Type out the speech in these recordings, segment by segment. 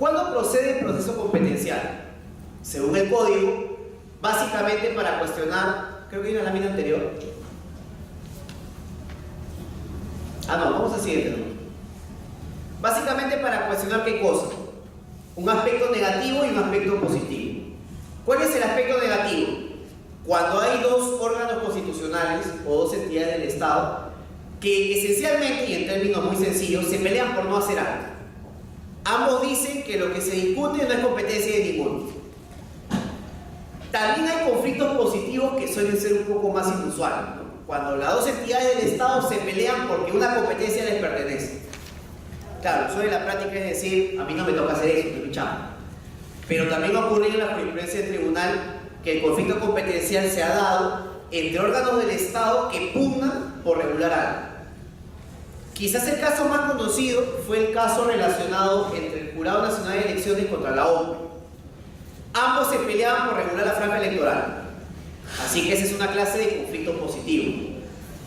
¿Cuándo procede el proceso competencial? Según el código, básicamente para cuestionar, creo que hay una lámina anterior. No, vamos al siguiente, ¿no? Básicamente para cuestionar ¿qué cosa? Un aspecto negativo y un aspecto positivo. ¿Cuál es el aspecto negativo? Cuando hay dos órganos constitucionales o dos entidades del Estado que esencialmente y en términos muy sencillos se pelean por no hacer algo. Ambos dicen que lo que se discute no es competencia de ninguno. También hay conflictos positivos que suelen ser un poco más inusuales, ¿no? Cuando las dos entidades del Estado se pelean porque una competencia les pertenece. Claro, eso de la práctica es decir, a mí no me toca hacer eso, no es mi chamba. Pero también ha ocurrido en la jurisprudencia del tribunal que el conflicto competencial se ha dado entre órganos del Estado que pugnan por regular algo. Quizás el caso más conocido fue el caso relacionado entre el Jurado Nacional de Elecciones contra la ONU. Ambos se peleaban por regular la franja electoral. Así que esa es una clase de conflicto positivo.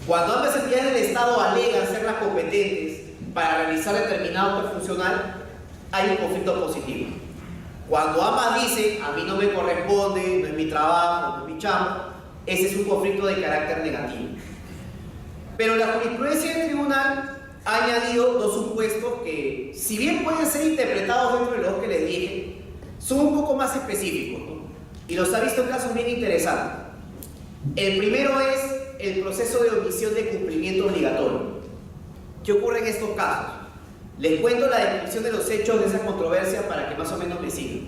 Cuando ambas entidades del Estado alegan ser las competentes para realizar determinado acto funcional, hay un conflicto positivo. Cuando ambas dicen, a mí no me corresponde, no es mi trabajo, no es mi chamba, ese es un conflicto de carácter negativo. Pero la jurisprudencia del tribunal ha añadido dos supuestos que, si bien pueden ser interpretados dentro de los que les dije, son un poco más específicos, ¿no? Y los ha visto en casos bien interesantes. El primero es el proceso de omisión de cumplimiento obligatorio. ¿Qué ocurre en estos casos? Les cuento la descripción de los hechos de esa controversia para que más o menos me sigan.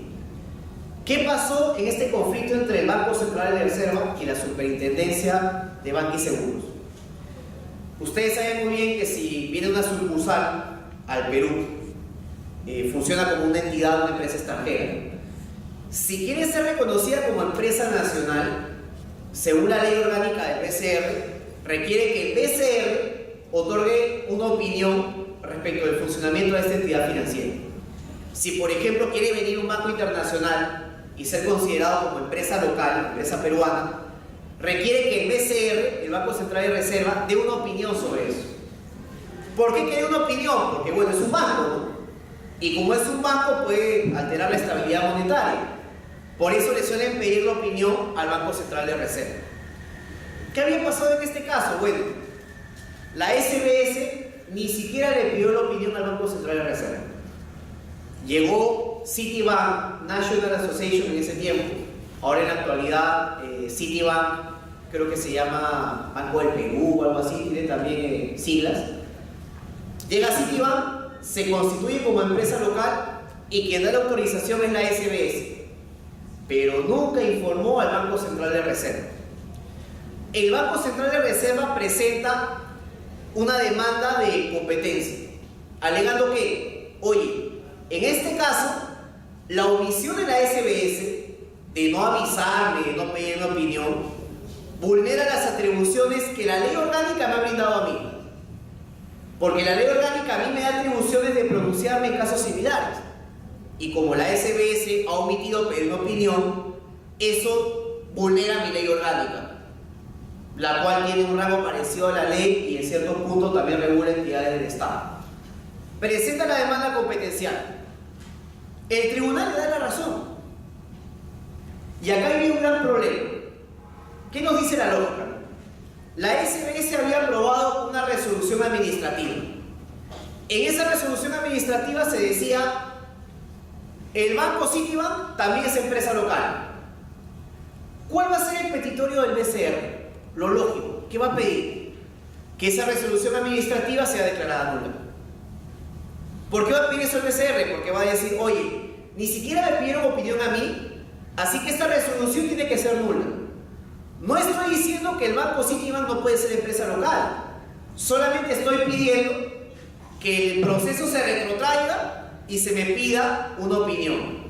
¿Qué pasó en este conflicto entre el Banco Central de Reserva y la Superintendencia de Banca y Seguros? Ustedes saben muy bien que si viene una sucursal al Perú, funciona como una entidad, una empresa extranjera. Si quiere ser reconocida como empresa nacional, según la ley orgánica del BCR, requiere que el BCR otorgue una opinión respecto del funcionamiento de esta entidad financiera. Si, por ejemplo, quiere venir un banco internacional y ser considerado como empresa local, empresa peruana, requiere que el BCR, el Banco Central de Reserva, dé una opinión sobre eso. ¿Por qué quiere una opinión? Porque, bueno, es un banco, ¿no? Y como es un banco, puede alterar la estabilidad monetaria. Por eso le suelen pedir la opinión al Banco Central de Reserva. ¿Qué había pasado en este caso? Bueno, la SBS ni siquiera le pidió la opinión al Banco Central de Reserva. Llegó Citibank, National Association en ese tiempo. Ahora en la actualidad, Citibank, creo que se llama Banco del Perú o algo así, tiene también siglas. Llega Citibank, se constituye como empresa local y quien da la autorización es la SBS. Pero nunca informó al Banco Central de Reserva. El Banco Central de Reserva presenta una demanda de competencia, alegando que, oye, en este caso, la omisión de la SBS de no avisarme, de no pedir una opinión, vulnera las atribuciones que la ley orgánica me ha brindado a mí. Porque la ley orgánica a mí me da atribuciones de pronunciarme en casos similares. Y como la SBS ha omitido pedir una opinión, eso vulnera mi ley orgánica, la cual tiene un rango parecido a la ley y en cierto punto también regula entidades del Estado. Presenta la demanda competencial. El tribunal le da la razón. Y acá hay un gran problema. ¿Qué nos dice la lógica? La SBS había aprobado una resolución administrativa. En esa resolución administrativa se decía: el Banco Citibank también es empresa local. ¿Cuál va a ser el petitorio del BCR? Lo lógico, ¿qué va a pedir? Que esa resolución administrativa sea declarada nula. ¿Por qué va a pedir eso el BCR? Porque va a decir, oye, ni siquiera me pidieron opinión a mí, así que esta resolución tiene que ser nula. No estoy diciendo que el Banco Citibank no puede ser empresa local, solamente estoy pidiendo que el proceso se retrotraiga y se me pida una opinión.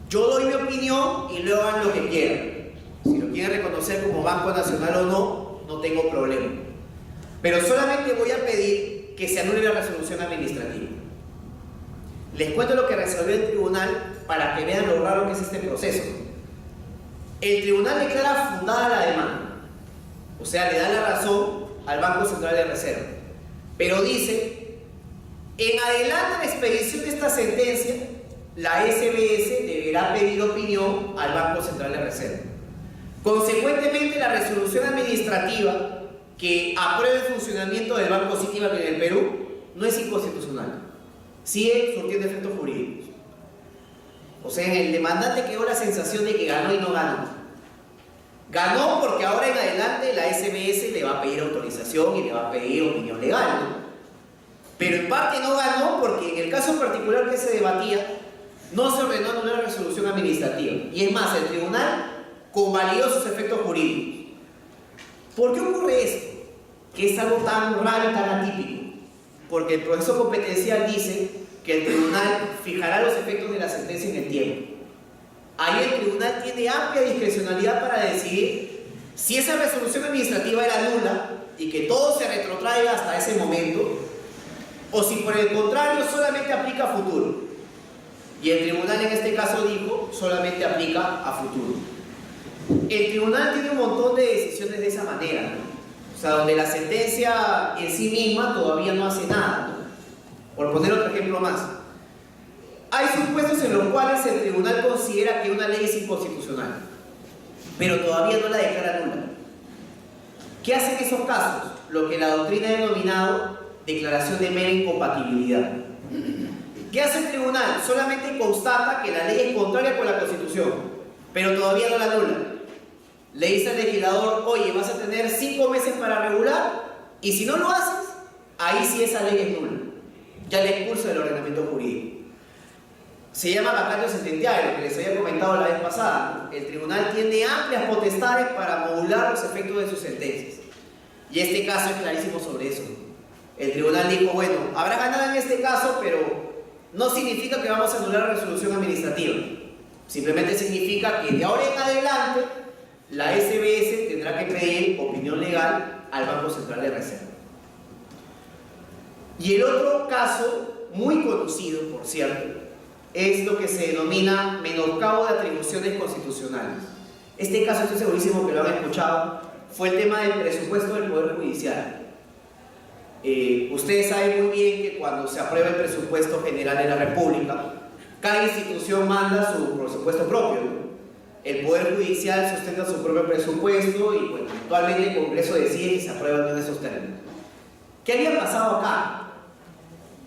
Yo doy mi opinión y luego hagan lo que quieran. Si lo quieren reconocer como Banco Nacional o no, no tengo problema. Pero solamente voy a pedir que se anule la resolución administrativa. Les cuento lo que resolvió el tribunal para que vean lo raro que es este proceso. El tribunal declara fundada la demanda, o sea, le da la razón al Banco Central de Reserva, pero dice: en adelante la expedición de esta sentencia, la SBS deberá pedir opinión al Banco Central de Reserva. Consecuentemente, la resolución administrativa que apruebe el funcionamiento del Banco Citibank en el Perú no es inconstitucional, sigue surtiendo efectos jurídicos. O sea, en el demandante quedó la sensación de que ganó y no ganó. Ganó porque ahora en adelante la SBS le va a pedir autorización y le va a pedir opinión legal, ¿no? Pero en parte no ganó porque en el caso particular que se debatía no se ordenó anular la resolución administrativa. Y es más, el tribunal convalidó sus efectos jurídicos. ¿Por qué ocurre esto? Que es algo tan raro y tan atípico. Porque el proceso competencial dice que el tribunal fijará los efectos de la sentencia en el tiempo. Ahí el tribunal tiene amplia discrecionalidad para decidir si esa resolución administrativa era nula y que todo se retrotraiga hasta ese momento, o si por el contrario solamente aplica a futuro. Y el tribunal en este caso dijo solamente aplica a futuro. El tribunal tiene un montón de decisiones de esa manera, ¿no? O sea, donde la sentencia en sí misma todavía no hace nada, ¿no? Por poner otro ejemplo más, hay supuestos en los cuales el tribunal considera que una ley es inconstitucional, pero todavía no la declara nula. ¿Qué hace en esos casos? Lo que la doctrina ha denominado declaración de mera incompatibilidad. ¿Qué hace el tribunal? Solamente constata que la ley es contraria con la Constitución, pero todavía no la anula. Le dice al legislador, oye, vas a tener 5 meses para regular, y si no lo haces, ahí sí esa ley es nula. Ya le expulsa del ordenamiento jurídico. Se llama vacatio sentenciario, que les había comentado la vez pasada. El tribunal tiene amplias potestades para modular los efectos de sus sentencias. Y este caso es clarísimo sobre eso. El tribunal dijo, bueno, habrá ganado en este caso, pero no significa que vamos a anular la resolución administrativa. Simplemente significa que de ahora en adelante la SBS tendrá que pedir opinión legal al Banco Central de Reserva. Y el otro caso, muy conocido por cierto, es lo que se denomina menoscabo de atribuciones constitucionales. Este caso, estoy segurísimo que lo han escuchado, fue el tema del presupuesto del Poder Judicial. Ustedes saben muy bien que cuando se aprueba el presupuesto general de la República, cada institución manda su presupuesto propio, ¿no? El Poder Judicial sustenta su propio presupuesto y, bueno, actualmente el Congreso decide que se aprueban en esos términos. ¿Qué había pasado acá?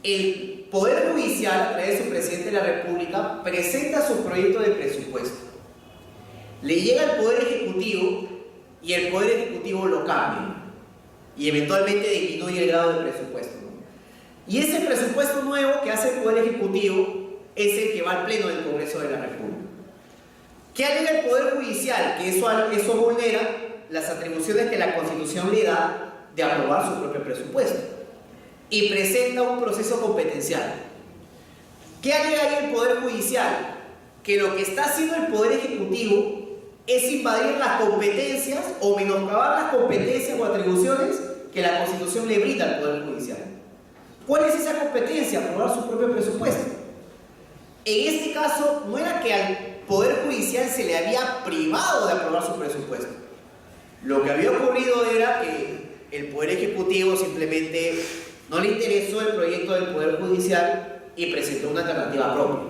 El Poder Judicial, a través de su presidente de la República, presenta su proyecto de presupuesto. Le llega al Poder Ejecutivo y el Poder Ejecutivo lo cambia y eventualmente disminuye el grado de presupuesto, ¿no? Y ese presupuesto nuevo que hace el Poder Ejecutivo es el que va al Pleno del Congreso de la República. ¿Qué alega el Poder Judicial? Que eso vulnera las atribuciones que la Constitución le da de aprobar su propio presupuesto. Y presenta un proceso competencial. ¿Qué alega ahí el Poder Judicial? Que lo que está haciendo el Poder Ejecutivo es invadir las competencias o menoscabar las competencias o atribuciones que la Constitución le brinda al Poder Judicial. ¿Cuál es esa competencia? Aprobar su propio presupuesto. En este caso, no era que al Poder Judicial se le había privado de aprobar su presupuesto. Lo que había ocurrido era que el Poder Ejecutivo simplemente no le interesó el proyecto del Poder Judicial y presentó una alternativa propia.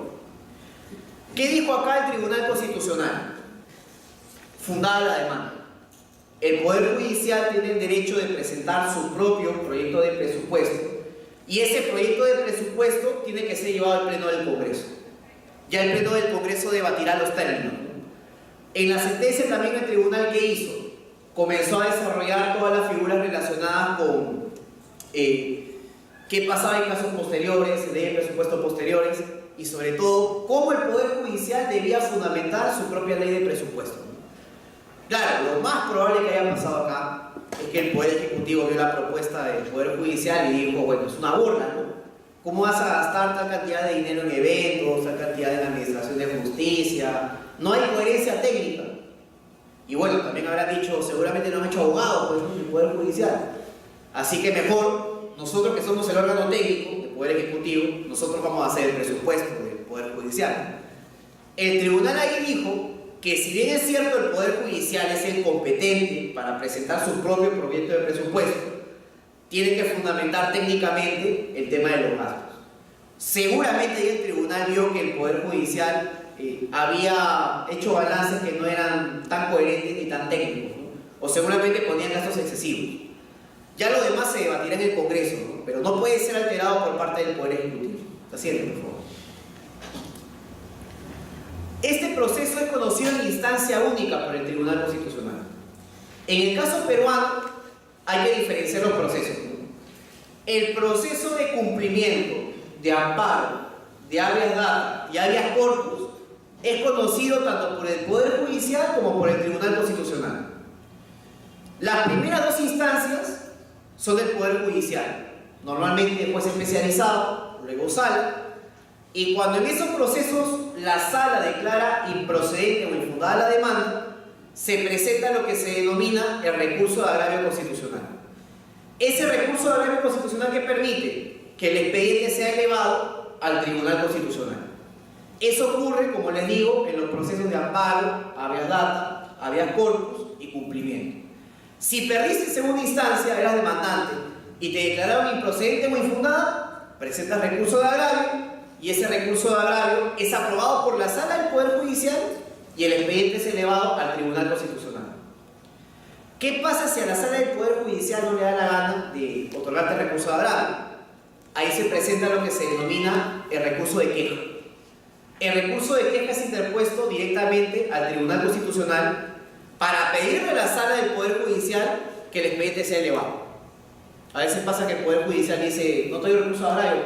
¿Qué dijo acá el Tribunal Constitucional? Fundada la demanda. El Poder Judicial tiene el derecho de presentar su propio proyecto de presupuesto y ese proyecto de presupuesto tiene que ser llevado al Pleno del Congreso. Ya el Pleno del Congreso debatirá los términos. En la sentencia también el tribunal, ¿qué hizo? Comenzó a desarrollar todas las figuras relacionadas con qué pasaba en casos posteriores, ley de presupuestos posteriores y sobre todo cómo el Poder Judicial debía fundamentar su propia ley de presupuesto. Claro, lo más probable que haya pasado acá es que el Poder Ejecutivo vio la propuesta del Poder Judicial y dijo, bueno, es una burla, ¿no? ¿Cómo vas a gastar tal cantidad de dinero en eventos, tal cantidad en la administración de justicia? No hay coherencia técnica. Y bueno, también habrán dicho, seguramente no han hecho abogados, pues, el Poder Judicial. Así que mejor, nosotros que somos el órgano técnico del Poder Ejecutivo, nosotros vamos a hacer el presupuesto del Poder Judicial. El tribunal ahí dijo que si bien es cierto el Poder Judicial es el competente para presentar su propio proyecto de presupuesto, tiene que fundamentar técnicamente el tema de los gastos. O Seguramente ahí el tribunal vio que el Poder Judicial había hecho balances que no eran tan coherentes ni tan técnicos, ¿no? O seguramente ponían gastos excesivos. Ya lo demás se debatirá en el Congreso, ¿no? Pero no puede ser alterado por parte del Poder Ejecutivo. Asiente, por favor. Este proceso es conocido en instancia única por el Tribunal Constitucional. En el caso peruano hay que diferenciar los procesos, ¿no? El proceso de cumplimiento, de amparo, de habeas data y habeas corpus es conocido tanto por el Poder Judicial como por el Tribunal Constitucional. Las primeras dos instancias son del Poder Judicial, normalmente juez especializado, luego sala, y cuando en esos procesos la sala declara improcedente o infundada la demanda, se presenta lo que se denomina el recurso de agravio constitucional. Ese recurso de agravio constitucional que permite que el expediente sea elevado al Tribunal Constitucional. Eso ocurre, como les digo, en los procesos de amparo, habeas data, habeas corpus y cumplimiento. Si perdiste en segunda instancia, eras demandante y te declararon improcedente o infundada, presentas recurso de agravio y ese recurso de agravio es aprobado por la sala del Poder Judicial y el expediente es elevado al Tribunal Constitucional. ¿Qué pasa si a la sala del Poder Judicial no le da la gana de otorgarte el recurso de agravio? Ahí se presenta lo que se denomina el recurso de queja. El recurso de queja es interpuesto directamente al Tribunal Constitucional para pedirle a la sala del Poder Judicial que el expediente sea elevado. A veces pasa que el Poder Judicial dice, no te doy recurso de agravio.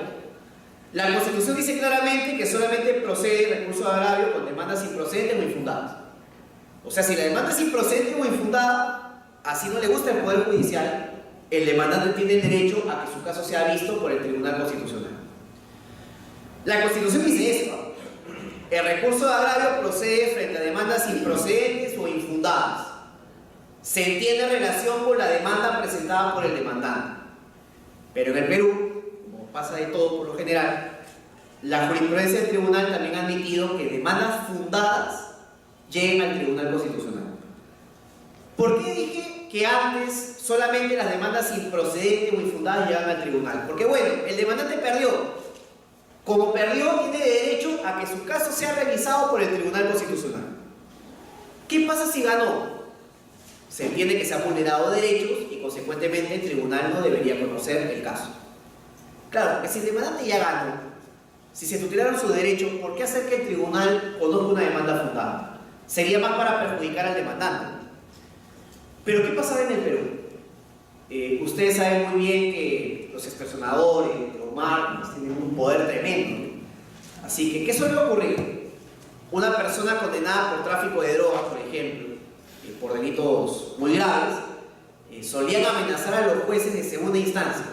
La Constitución dice claramente que solamente procede el recurso de agravio con demandas improcedentes o infundadas. O sea, si la demanda es improcedente o infundada, así no le gusta al Poder Judicial, el demandante tiene el derecho a que su caso sea visto por el Tribunal Constitucional. La Constitución dice esto: el recurso de agravio procede frente a demandas improcedentes o infundadas. Se entiende relación con la demanda presentada por el demandante. Pero en el Perú, como pasa de todo por lo general, la jurisprudencia del tribunal también ha admitido que demandas fundadas lleguen al Tribunal Constitucional. ¿Por qué dije que antes solamente las demandas improcedentes o infundadas llegan al tribunal? Porque bueno, el demandante perdió. Como perdió, tiene derecho a que su caso sea revisado por el Tribunal Constitucional. ¿Qué pasa si ganó? Se entiende que se han vulnerado derechos y consecuentemente el tribunal no debería conocer el caso. Claro, porque si el demandante ya ganó, si se tutelaron sus derechos, ¿por qué hacer que el tribunal conozca una demanda fundada? Sería más para perjudicar al demandante. Pero ¿qué pasa en el Perú? Ustedes saben muy bien que los extorsionadores, los marcos, tienen un poder tremendo. Así que, ¿qué suele ocurrir? Una persona condenada por tráfico de drogas, por ejemplo, por delitos muy graves, solían amenazar a los jueces de segunda instancia.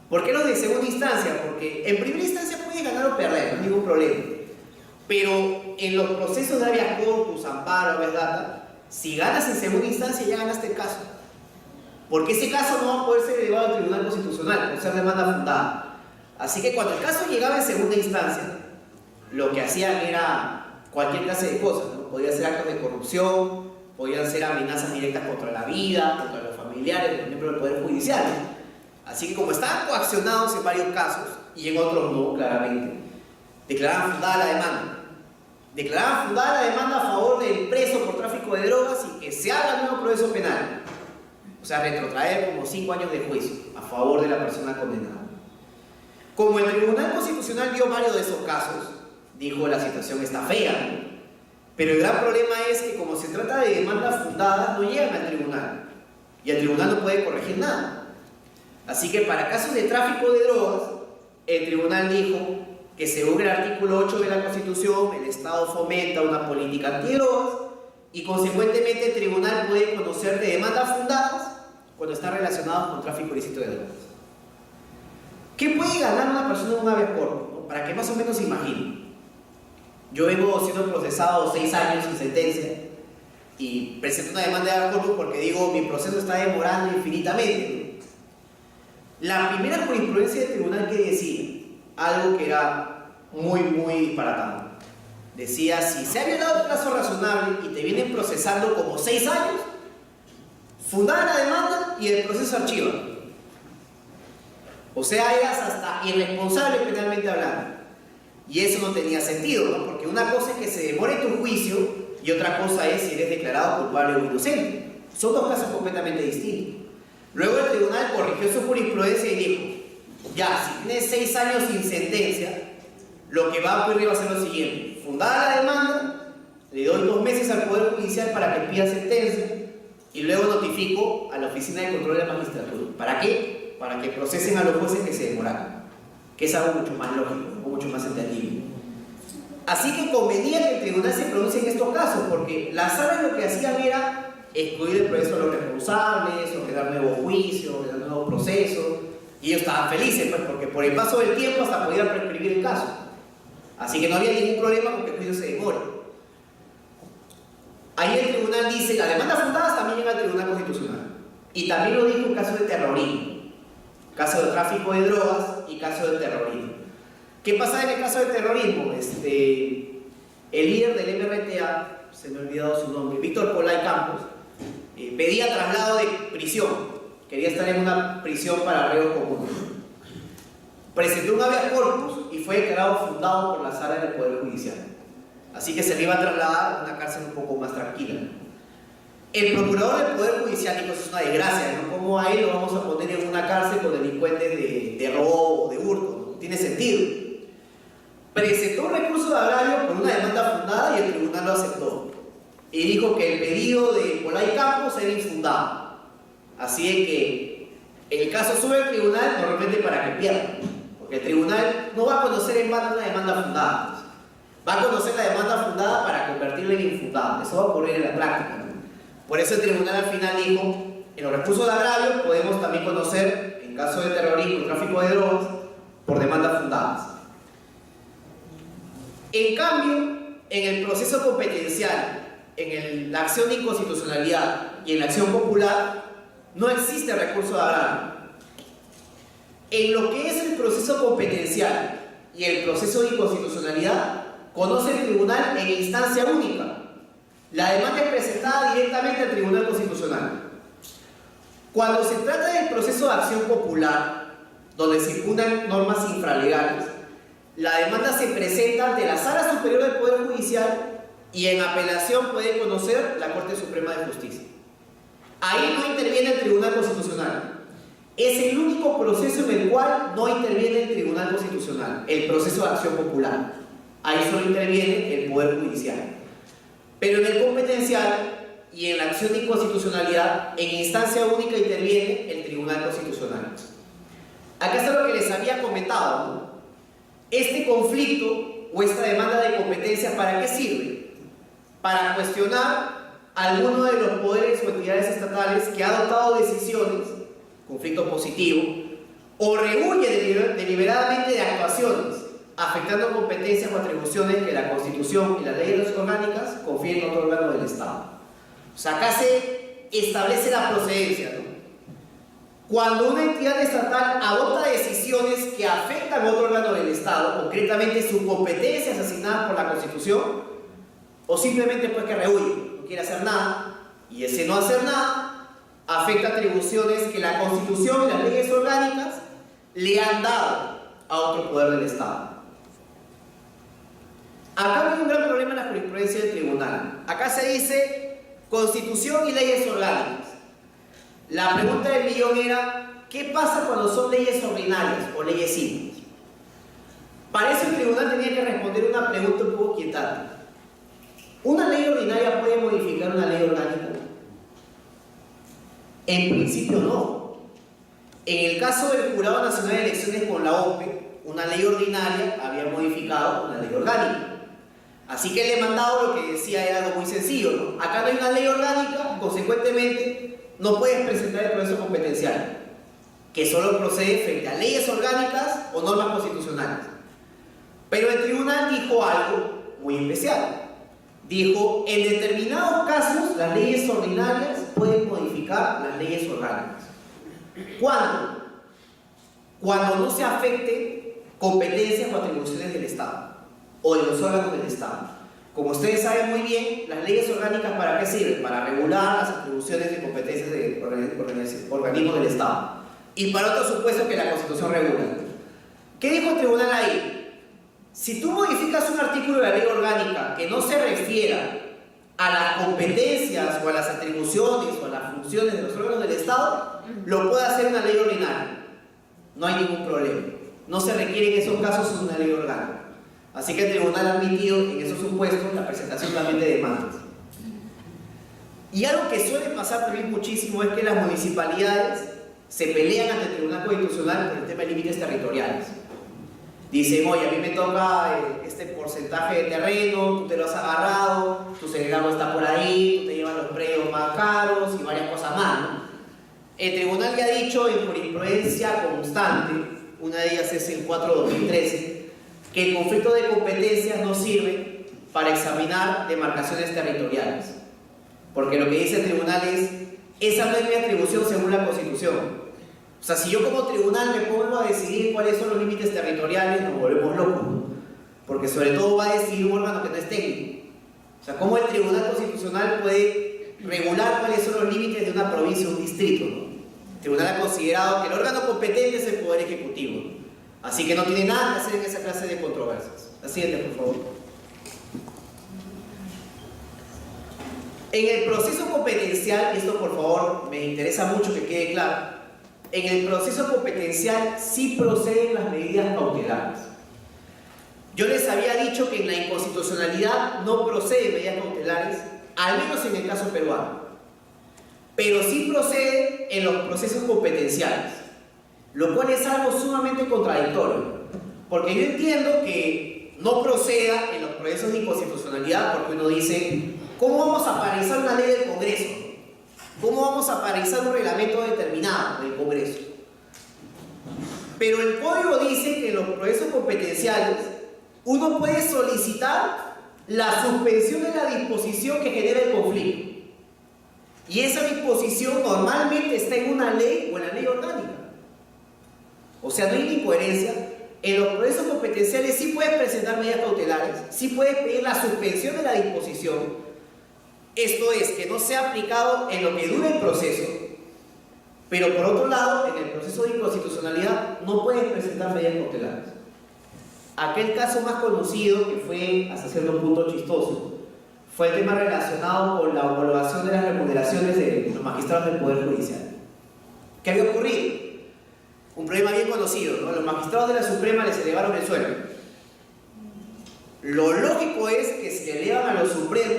¿Por qué los de segunda instancia? Porque en primera instancia puedes ganar o perder, no hay ningún problema. Pero en los procesos de habeas corpus, amparo, habeas data, si ganas en segunda instancia ya ganaste el caso. Porque ese caso no va a poder ser elevado al Tribunal Constitucional por ser demanda fundada. Así que cuando el caso llegaba en segunda instancia, lo que hacían era cualquier clase de cosas, ¿no? Podían ser actos de corrupción, podían ser amenazas directas contra la vida, contra los familiares de los miembros del Poder Judicial. Así que como estaban coaccionados en varios casos, y en otros no, claramente, declaraban fundada la demanda. Declaraban fundada la demanda a favor del preso por tráfico de drogas y que se haga un nuevo proceso penal. O sea, retrotraer como 5 años de juicio a favor de la persona condenada. Como el Tribunal Constitucional vio varios de esos casos, dijo la situación está fea, ¿no? Pero el gran problema es que como se trata de demandas fundadas, no llegan al tribunal. Y el tribunal no puede corregir nada. Así que para casos de tráfico de drogas, el tribunal dijo que según el artículo 8 de la Constitución, el Estado fomenta una política antidrogas y consecuentemente el tribunal puede conocer de demandas fundadas cuando están relacionadas con tráfico ilícito de drogas. ¿Qué puede ganar una persona en un habeas corpus, ¿no? Para que más o menos se imaginen. Yo vengo siendo procesado 6 años sin sentencia y presento una demanda de habeas corpus porque digo mi proceso está demorando infinitamente, ¿no? La primera jurisprudencia del tribunal que decía algo que era muy disparatado. Decía, si se ha violado el plazo razonable y te vienen procesando como 6 años, fundada la demanda y el proceso archiva. O sea, eras hasta irresponsable penalmente hablando. Y eso no tenía sentido, ¿no? Porque una cosa es que se demore tu juicio y otra cosa es si eres declarado culpable o inocente. Son dos casos completamente distintos. Luego el tribunal corrigió su jurisprudencia y dijo, ya, si tienes 6 años sin sentencia, lo que va a ocurrir va a ser lo siguiente. Fundada la demanda, le doy 2 meses al Poder Judicial para que pida sentencia y luego notifico a la Oficina de Control de la Magistratura. ¿Para qué? Para que procesen a los jueces que se demoraron, que es algo mucho más lógico, mucho más entendible. Así que convenía que el tribunal se pronuncie en estos casos, porque las salas lo que hacían era excluir el proceso de los responsables, ordenar nuevos juicios, ordenar nuevos procesos, y ellos estaban felices, pues, porque por el paso del tiempo hasta podían prescribir el caso. Así que no había ningún problema con que el juicio se demore. Ahí el tribunal dice, las demandas fundadas también llegan al Tribunal Constitucional. Y también lo dijo en caso de terrorismo, caso de tráfico de drogas y caso de terrorismo. ¿Qué pasa en el caso de terrorismo? El líder del MRTA, se me ha olvidado su nombre, Víctor Polay Campos, pedía traslado de prisión, quería estar en una prisión para reos comunes. Presentó un habeas corpus y fue declarado fundado por la sala del Poder Judicial. Así que se le iba a trasladar a una cárcel un poco más tranquila. El procurador del Poder Judicial dijo, eso es una desgracia, ¿no? ¿Cómo a él lo vamos a poner en una cárcel con delincuentes de robo o de hurto? No tiene sentido. Presentó un recurso de agravio por una demanda fundada y el tribunal lo aceptó. Y dijo que el pedido de Polay Campos era infundado. Así es que el caso sube al tribunal normalmente para que pierda. Porque el tribunal no va a conocer en vano una demanda fundada. Va a conocer la demanda fundada para convertirla en infundada. Eso va a ocurrir en la práctica, ¿no? Por eso el tribunal al final dijo, en los recursos de agravio podemos también conocer, en caso de terrorismo y tráfico de drogas, por demandas fundadas. En cambio, en el proceso competencial, en la acción de inconstitucionalidad y en la acción popular, no existe recurso de agravio. En lo que es el proceso competencial y el proceso de inconstitucionalidad, conoce el tribunal en instancia única. La demanda es presentada directamente al Tribunal Constitucional. Cuando se trata del proceso de acción popular, donde se imputan normas infralegales, la demanda se presenta ante la Sala Superior del Poder Judicial y en apelación puede conocer la Corte Suprema de Justicia. Ahí no interviene el Tribunal Constitucional. Es el único proceso en el cual no interviene el Tribunal Constitucional, el proceso de acción popular. Ahí solo interviene el Poder Judicial. Pero en el competencial y en la acción de inconstitucionalidad, en instancia única interviene el Tribunal Constitucional. Acá está lo que les había comentado, ¿no? Este conflicto o esta demanda de competencia, ¿para qué sirve? Para cuestionar a alguno de los poderes o entidades estatales que ha adoptado decisiones, conflicto positivo, o rehuye deliberadamente de actuaciones afectando competencias o atribuciones que la Constitución y las leyes orgánicas confieren a otro órgano del Estado. O sea, acá se establece la procedencia, ¿no? Cuando una entidad estatal adopta decisiones que afectan a otro órgano del Estado, concretamente sus competencias asignadas por la Constitución, o simplemente pues que rehuye, no quiere hacer nada, y ese no hacer nada afecta atribuciones que la Constitución y las leyes orgánicas le han dado a otro poder del Estado. Acá hay un gran problema en la jurisprudencia del tribunal. Acá se dice Constitución y leyes orgánicas. La pregunta del millón era, ¿qué pasa cuando son leyes ordinarias o leyes simples? Para eso el tribunal tenía que responder una pregunta un poco quietante. ¿Una ley ordinaria puede modificar una ley orgánica? En principio no. En el caso del Jurado Nacional de Elecciones con la OPE, una ley ordinaria había modificado una ley orgánica. Así que el demandado lo que decía era algo muy sencillo, ¿no? Acá no hay una ley orgánica, consecuentemente no puedes presentar el proceso competencial, que solo procede frente a leyes orgánicas o normas constitucionales. Pero el tribunal dijo algo muy especial. Dijo, en determinados casos las leyes ordinarias pueden modificar las leyes orgánicas. ¿Cuándo? Cuando no se afecte competencias o atribuciones del Estado o de los órganos del Estado. Como ustedes saben muy bien, las leyes orgánicas ¿para qué sirven? Para regular las atribuciones y competencias de organismos del Estado. y para otros supuestos que la Constitución regula. ¿Qué dijo el tribunal ahí? Si tú modificas un artículo de la ley orgánica que no se refiera a las competencias o a las atribuciones o a las funciones de los órganos del Estado, lo puede hacer una ley ordinaria. No hay ningún problema. No se requiere en esos casos una ley orgánica. Así que el tribunal ha admitido en esos supuestos la presentación también de demandas. Y algo que suele pasar también muchísimo es que las municipalidades se pelean ante el Tribunal Constitucional por el tema de límites territoriales. Dicen, oye, a mí me toca este porcentaje de terreno, tú te lo has agarrado, tu Ceregramo está por ahí, tú te llevas los predios más caros y varias cosas más, ¿no? El tribunal ya ha dicho en jurisprudencia constante, una de ellas es el 4/2013, que el conflicto de competencias no sirve para examinar demarcaciones territoriales. Porque lo que dice el tribunal es, esa no es mi atribución según la Constitución. O sea, si yo como tribunal me pongo a decidir cuáles son los límites territoriales, nos volvemos locos, ¿no? Porque sobre todo va a decidir un órgano que no es técnico. O sea, ¿cómo el Tribunal Constitucional puede regular cuáles son los límites de una provincia o un distrito, ¿no? El tribunal ha considerado que el órgano competente es el Poder Ejecutivo. Así que no tiene nada que hacer en esa clase de controversias. La siguiente, por favor. En el proceso competencial, y esto por favor me interesa mucho que quede claro, en el proceso competencial sí proceden las medidas cautelares. Yo les había dicho que en la inconstitucionalidad no proceden medidas cautelares, al menos en el caso peruano, pero sí procede en los procesos competenciales, lo cual es algo sumamente contradictorio, porque yo entiendo que no proceda en los procesos de inconstitucionalidad porque uno dice, ¿cómo vamos a paralizar una ley del Congreso? ¿Cómo vamos a paralizar un reglamento determinado del Congreso? Pero el código dice que en los procesos competenciales uno puede solicitar la suspensión de la disposición que genera el conflicto. Y esa disposición normalmente está en una ley o en la ley orgánica. O sea, no hay incoherencia. En los procesos competenciales sí puedes presentar medidas cautelares, sí puedes pedir la suspensión de la disposición. Esto es, que no sea aplicado en lo que dura el proceso, pero por otro lado, en el proceso de inconstitucionalidad no puedes presentar medidas cautelares. Aquel caso más conocido, que fue hasta cierto punto chistoso, fue el tema relacionado con la homologación de las remuneraciones de los magistrados del Poder Judicial. ¿Qué había ocurrido? Un problema bien conocido, ¿no? Los magistrados de la Suprema les elevaron el sueldo. Lo lógico es que si elevan a los supremos,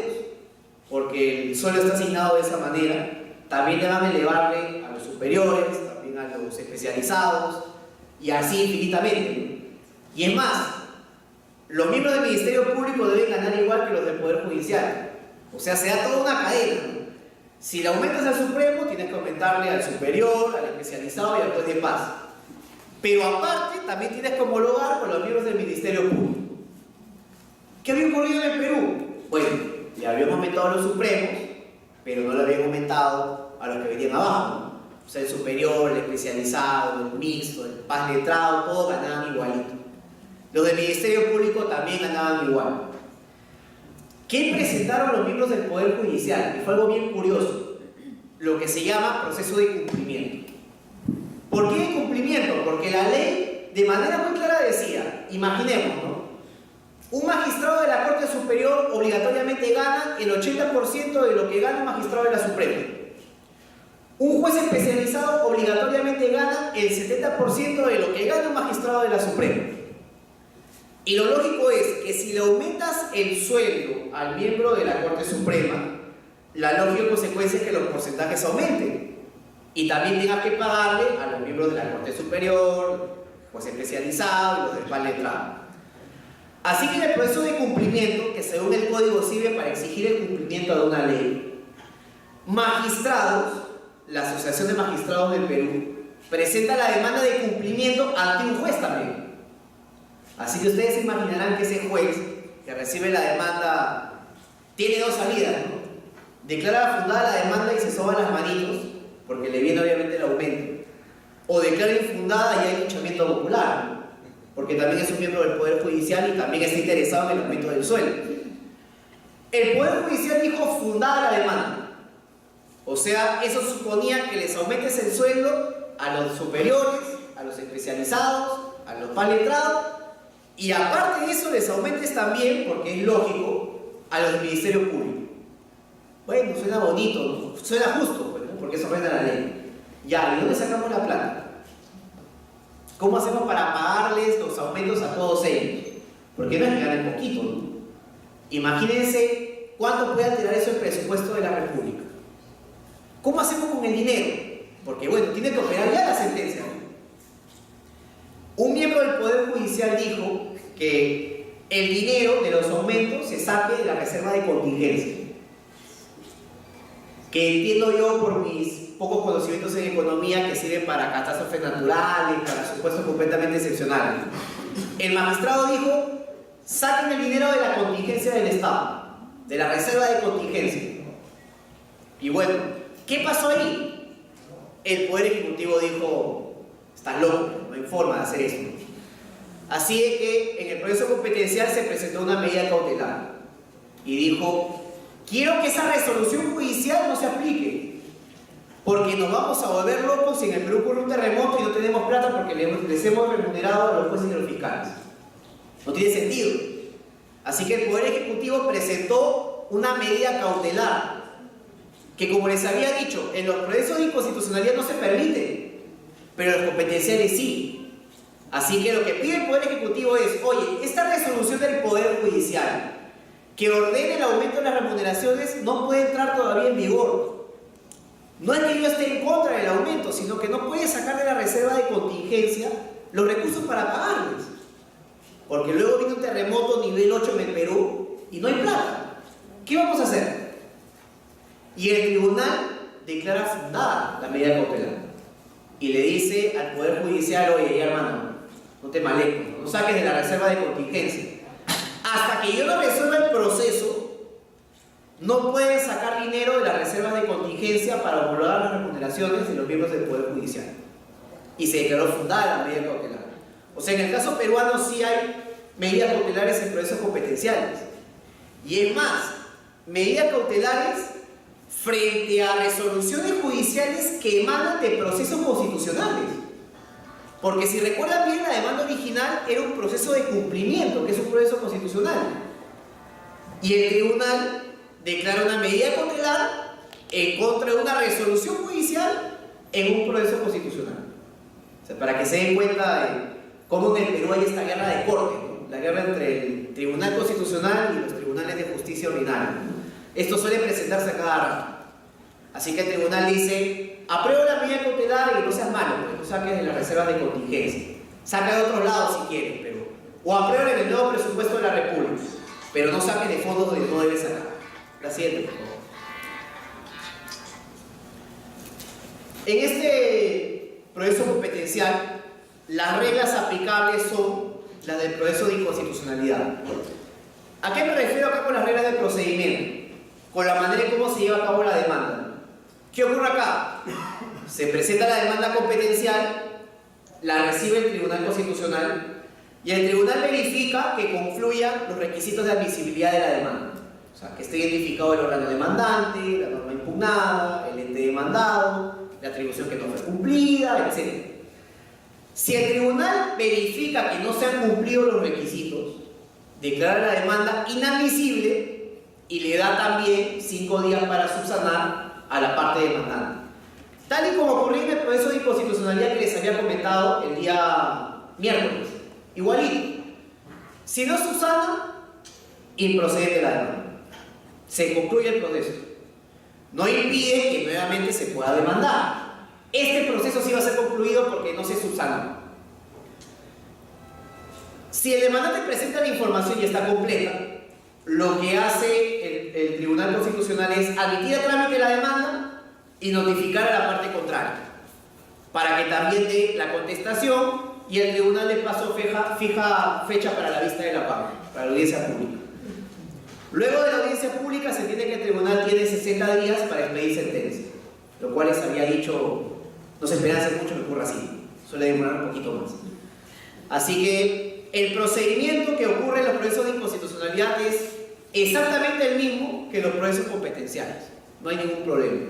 porque el sueldo está asignado de esa manera, también le van a elevarle a los superiores, también a los especializados, y así infinitamente, ¿no? Y es más, los miembros del Ministerio Público deben ganar igual que los del Poder Judicial. O sea, se da toda una cadena, ¿no? Si le aumentas al Supremo, tienes que aumentarle al superior, al especializado y al juez de paz. Pero aparte, también tienes que homologar con los miembros del Ministerio Público. ¿Qué había ocurrido en el Perú? Bueno, le habían aumentado a los supremos, pero no le habían aumentado a los que venían abajo, ¿no? O sea, el superior, el especializado, el mixto, el paz letrado, todos ganaban igualito. Los del Ministerio Público también ganaban igual. ¿Qué presentaron los miembros del Poder Judicial? Y fue algo bien curioso, lo que se llama proceso de cumplimiento. ¿Por qué de cumplimiento? Porque la ley de manera muy clara decía, imaginemos, ¿no? Un magistrado de la Corte Superior obligatoriamente gana el 80% de lo que gana un magistrado de la Suprema. Un juez especializado obligatoriamente gana el 70% de lo que gana un magistrado de la Suprema. Y lo lógico es que si le aumentas el sueldo al miembro de la Corte Suprema, la lógica consecuencia es que los porcentajes aumenten. Y también tengas que pagarle a los miembros de la Corte Superior, juez especializado y los del paz letrado. Así que en el proceso de cumplimiento, que según el código sirve para exigir el cumplimiento de una ley, magistrados, la Asociación de Magistrados del Perú, presenta la demanda de cumplimiento ante un juez también. Así que ustedes se imaginarán que ese juez que recibe la demanda tiene dos salidas, ¿no? Declara fundada la demanda y se soba las manitos, porque le viene obviamente el aumento, o declara infundada y hay linchamiento popular, ¿no? Porque también es un miembro del Poder Judicial y también está interesado en el aumento del sueldo. El Poder Judicial dijo fundada la demanda. O sea, eso suponía que les aumentes el sueldo a los superiores, a los especializados, a los más letrados, y aparte de eso les aumentes también, porque es lógico, a los ministerios públicos. Bueno, suena bonito, ¿no? Suena justo, pues, ¿no? Porque eso ordena la ley. Ya, ¿y dónde sacamos la plata? ¿Cómo hacemos para pagarles los aumentos a todos ellos? Porque no es que ganen poquito, ¿no? Imagínense cuánto puede tirar eso el presupuesto de la República. ¿Cómo hacemos con el dinero? Porque bueno, tiene que operar ya la sentencia, ¿no? Un miembro del Poder Judicial dijo que el dinero de los aumentos se saque de la reserva de contingencia. Que entiendo yo por mis pocos conocimientos en economía que sirven para catástrofes naturales, para supuestos completamente excepcionales. El magistrado dijo, saquen el dinero de la contingencia del Estado, de la reserva de contingencia. Y bueno, ¿qué pasó ahí? El Poder Ejecutivo dijo, estás loco, no hay forma de hacer esto. Así es que en el proceso competencial se presentó una medida cautelar y dijo, quiero que esa resolución judicial no se aplique, porque nos vamos a volver locos si en el Perú ocurre un terremoto y no tenemos plata porque les hemos remunerado a los jueces y a los fiscales. No tiene sentido. Así que el Poder Ejecutivo presentó una medida cautelar que, como les había dicho, en los procesos de inconstitucionalidad no se permite, pero en los competenciales sí. Así que lo que pide el Poder Ejecutivo es, oye, esta resolución del Poder Judicial que ordene el aumento de las remuneraciones no puede entrar todavía en vigor. No es que yo esté en contra del aumento, sino que no puede sacar de la reserva de contingencia los recursos para pagarles. Porque luego viene un terremoto nivel 8 en el Perú y no hay plata. ¿Qué vamos a hacer? Y el tribunal declara fundada la medida cautelar y le dice al Poder Judicial, oye, ya hermano, no te maleques, no saques de la reserva de contingencia. Hasta que yo no resuelva el proceso, no pueden sacar dinero de las reservas de contingencia para homologar las remuneraciones de los miembros del Poder Judicial. Y se declaró fundada la medida cautelar. O sea, en el caso peruano sí hay medidas cautelares en procesos competenciales. Y es más, medidas cautelares frente a resoluciones judiciales que emanan de procesos constitucionales. Porque si recuerdan bien, la demanda original era un proceso de cumplimiento, que es un proceso constitucional. Y el tribunal declara una medida cautelar en contra de una resolución judicial en un proceso constitucional. O sea, para que se den cuenta de cómo en el Perú hay esta guerra de corte, ¿no? La guerra entre el Tribunal Constitucional y los tribunales de justicia ordinaria. Esto suele presentarse a cada rato. Así que el tribunal dice, apruebo la medida cautelar y no seas malo, pues no saques de las reservas de contingencia. Saca de otros lados si quieres, pero... O apruebo en el nuevo presupuesto de la República, pero no saques de fondos donde no debes sacar. La siguiente, por favor. En este proceso competencial, las reglas aplicables son las del proceso de inconstitucionalidad. ¿A qué me refiero acá con las reglas del procedimiento? Con la manera en cómo se lleva a cabo la demanda. ¿Qué ocurre acá? Se presenta la demanda competencial, la recibe el Tribunal Constitucional y el Tribunal verifica que confluyan los requisitos de admisibilidad de la demanda. O sea, que esté identificado el órgano demandante, la norma impugnada, el ente demandado, la atribución que no fue cumplida, etc. Si el tribunal verifica que no se han cumplido los requisitos, declara la demanda inadmisible y le da también 5 días para subsanar a la parte demandante. Tal y como ocurrió en el proceso de inconstitucionalidad que les había comentado el día miércoles. Igualito. Si no subsana, improcedente la demanda. Se concluye el proceso. No impide que nuevamente se pueda demandar. Este proceso sí va a ser concluido porque no se subsana. Si el demandante presenta la información y está completa, lo que hace el Tribunal Constitucional es admitir a trámite la demanda y notificar a la parte contraria, para que también dé la contestación y el tribunal de paso fija fecha para la vista de la parte, para la audiencia pública. Luego de la audiencia pública se entiende que el tribunal tiene 60 días para expedir sentencia, lo cual les había dicho, no se espera hacer mucho que ocurra así, suele demorar un poquito más. Así que el procedimiento que ocurre en los procesos de inconstitucionalidad es exactamente el mismo que los procesos competenciales, no hay ningún problema.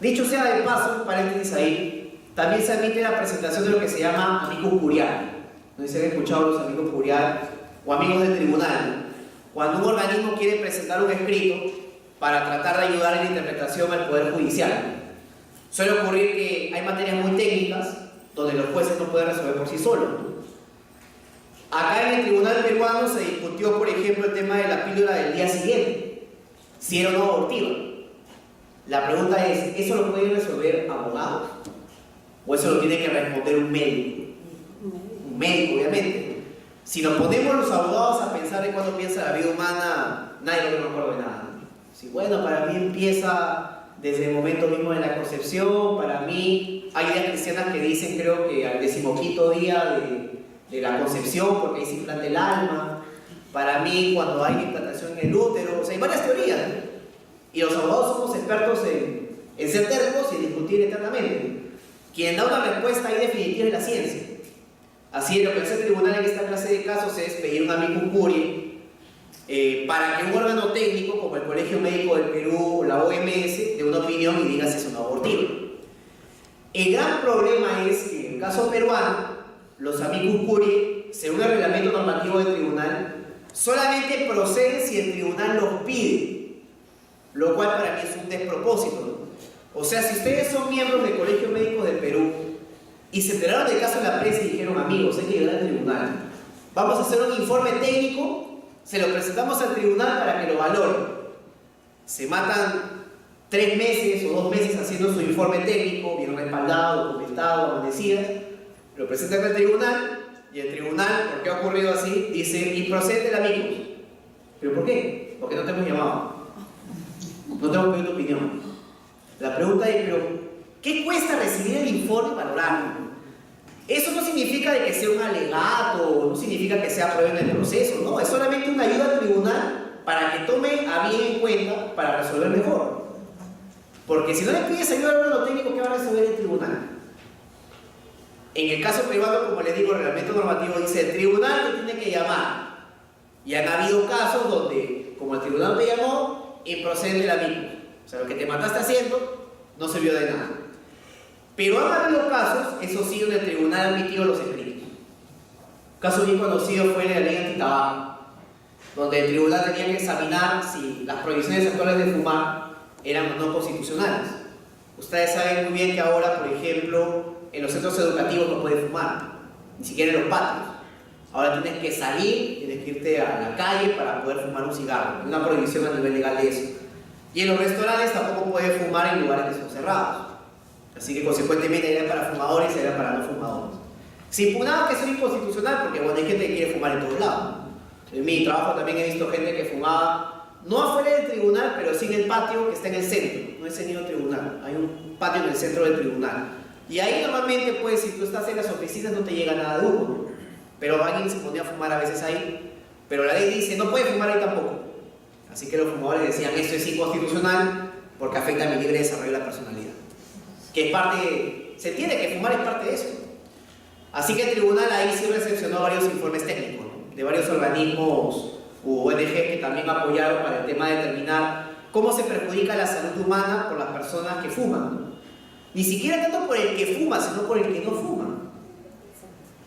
Dicho sea de paso, paréntesis ahí, también se admite la presentación de lo que se llama amicus curiae. No sé si han escuchado los amicus curiae o amigos del tribunal. Cuando un organismo quiere presentar un escrito para tratar de ayudar en la interpretación al Poder Judicial. Suele ocurrir que hay materias muy técnicas donde los jueces no pueden resolver por sí solos. Acá en el tribunal peruano se discutió, por ejemplo, el tema de la píldora del día siguiente, si era o no abortiva. La pregunta es, ¿eso lo pueden resolver abogados? ¿O eso lo tiene que responder un médico? Un médico, obviamente. Si nos ponemos los abogados a pensar en cuándo piensa la vida humana, nadie lo recuerda de nada. Si bueno, para mí empieza desde el momento mismo de la concepción, para mí hay ideas cristianas que dicen, creo que al 15º día de la concepción, porque ahí se implanta el alma, para mí cuando hay implantación en el útero, o sea, hay varias teorías, ¿no? Y los abogados somos expertos en ser tercos y en discutir eternamente. Quien da una respuesta ahí definitiva es la ciencia. Así lo que hace el tribunal en esta clase de casos es pedir un amicus curiae para que un órgano técnico como el Colegio Médico del Perú o la OMS dé una opinión y diga si es o no abortivo. El gran problema es que en el caso peruano, los amicus curiae, según el reglamento normativo del tribunal, solamente proceden si el tribunal los pide, lo cual para mí es un despropósito, ¿no? O sea, si ustedes son miembros del Colegio Médico del Perú y se enteraron del caso en la prensa y dijeron, amigos, hay que llegar al tribunal, vamos a hacer un informe técnico, se lo presentamos al tribunal para que lo valore. Se matan 3 meses o 2 meses haciendo su informe técnico, bien respaldado, documentado, amanecidas, lo presentan al tribunal y el tribunal, ¿por qué ha ocurrido así? Dice, y procede el amicus. ¿Pero por qué? Porque no te hemos llamado. No te hemos pedido tu opinión. La pregunta es, ¿pero qué cuesta recibir el informe y valorarlo? Eso no significa de que sea un alegato, no significa que sea prueba en el proceso, no, es solamente una ayuda al tribunal para que tome a bien en cuenta para resolver mejor. Porque si no le pides ayuda al órgano técnico, ¿qué va a resolver el tribunal? En el caso privado, como les digo, el reglamento normativo dice el tribunal te tiene que llamar. Y han habido casos donde, como el tribunal te llamó, improcede el amicus. O sea, lo que te mataste haciendo no sirvió de nada. Pero han habido casos, eso sí, donde el tribunal ha admitido los escritos. Un caso bien conocido fue en la ley antitabaco, donde el tribunal tenía que examinar si las prohibiciones actuales de fumar eran o no constitucionales. Ustedes saben muy bien que ahora, por ejemplo, en los centros educativos no puedes fumar, ni siquiera en los patios. Ahora tienes que salir, tienes que irte a la calle para poder fumar un cigarro. Hay una prohibición a nivel legal de eso. Y en los restaurantes tampoco puedes fumar en lugares que son cerrados. Así que consecuentemente era para fumadores y era para no fumadores. Se impugnaba que eso es inconstitucional porque bueno, hay gente que quiere fumar en todos lados. En mi trabajo también he visto gente que fumaba, no afuera del tribunal, pero sí en el patio que está en el centro. No es el mismo tribunal, hay un patio en el centro del tribunal. Y ahí normalmente, pues, si tú estás en las oficinas no te llega nada de humo, ¿no? Pero alguien se ponía a fumar a veces ahí. Pero la ley dice, no puede fumar ahí tampoco. Así que los fumadores decían, esto es inconstitucional porque afecta a mi libre desarrollo de la personalidad. Que es parte, se entiende que fumar es parte de eso. Así que el tribunal ahí sí recepcionó varios informes técnicos, ¿no? De varios organismos u ONG que también apoyaron para el tema de determinar cómo se perjudica la salud humana por las personas que fuman, ¿no? Ni siquiera tanto por el que fuma, sino por el que no fuma.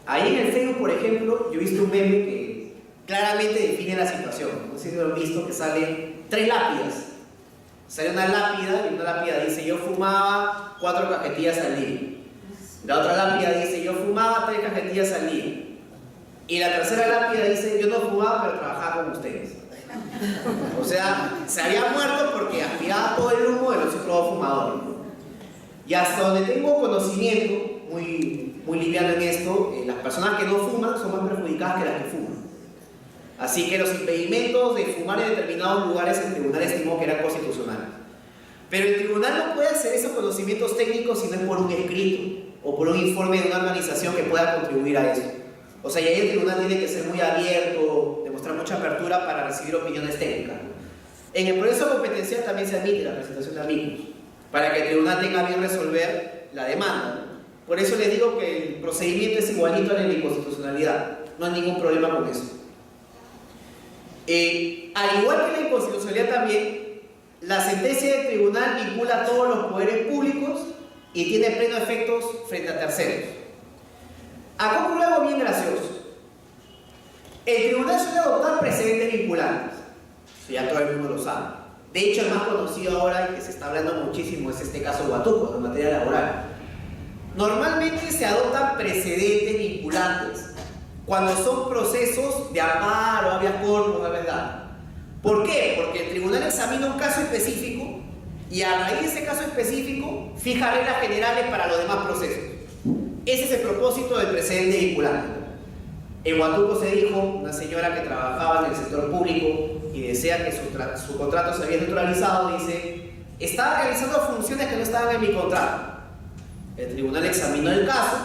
Ahí en el Facebook, por ejemplo, yo he visto un meme que claramente define la situación. No sé si lo han visto, que salen 3 lápidas. Sale una lápida y una lápida dice, yo fumaba 4 cajetillas al día. La otra lápida dice, yo fumaba 3 cajetillas al día. Y la tercera lápida dice, yo no fumaba, pero trabajaba con ustedes. O sea, se había muerto porque aspiraba todo el humo de los otros fumadores. Y hasta donde tengo conocimiento, muy liviano en esto, las personas que no fuman son más perjudicadas que las que fuman. Así que los impedimentos de fumar en determinados lugares el tribunal estimó que eran constitucionales. Pero el tribunal no puede hacer esos conocimientos técnicos si no es por un escrito o por un informe de una organización que pueda contribuir a eso. O sea, y ahí el tribunal tiene que ser muy abierto, demostrar mucha apertura para recibir opiniones técnicas. En el proceso competencial también se admite la presentación de amigos, para que el tribunal tenga bien resolver la demanda. Por eso les digo que el procedimiento es igualito a la inconstitucionalidad, no hay ningún problema con eso. Al igual que la inconstitucionalidad también, la sentencia del tribunal vincula a todos los poderes públicos y tiene pleno efectos frente a terceros. Acá ocurre algo bien gracioso. El tribunal suele adoptar precedentes vinculantes. Eso ya todo el mundo lo sabe. De hecho, el más conocido ahora y que se está hablando muchísimo es este caso Huatuco, en materia laboral. Normalmente se adoptan precedentes vinculantes cuando son procesos de amparo, habeas corpus, habeas data. ¿Por qué? Porque el tribunal examina un caso específico y a raíz de ese caso específico fija reglas generales para los demás procesos. Ese es el propósito del precedente vinculante. En Huatuco se dijo, una señora que trabajaba en el sector público y desea que su contrato se había neutralizado, dice, estaba realizando funciones que no estaban en mi contrato. El tribunal examinó el caso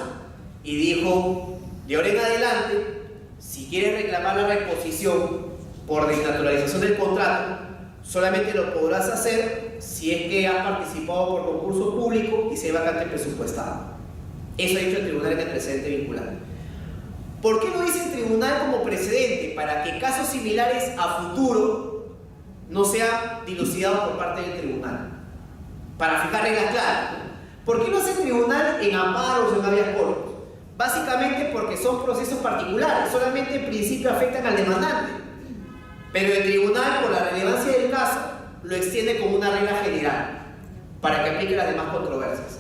y dijo, de ahora en adelante, si quieres reclamar la reposición por desnaturalización del contrato, solamente lo podrás hacer si es que has participado por concurso público y se hay vacante presupuestada. Eso ha dicho el tribunal en el precedente vinculante. ¿Por qué lo dice el tribunal como precedente? Para que casos similares a futuro no sean dilucidados por parte del tribunal. Para fijar reglas claras. ¿Por qué lo hace el tribunal en amparos o en habeas corpus? Básicamente porque son procesos particulares, solamente en principio afectan al demandante. Pero el tribunal, por la relevancia del caso, lo extiende como una regla general para que aplique las demás controversias.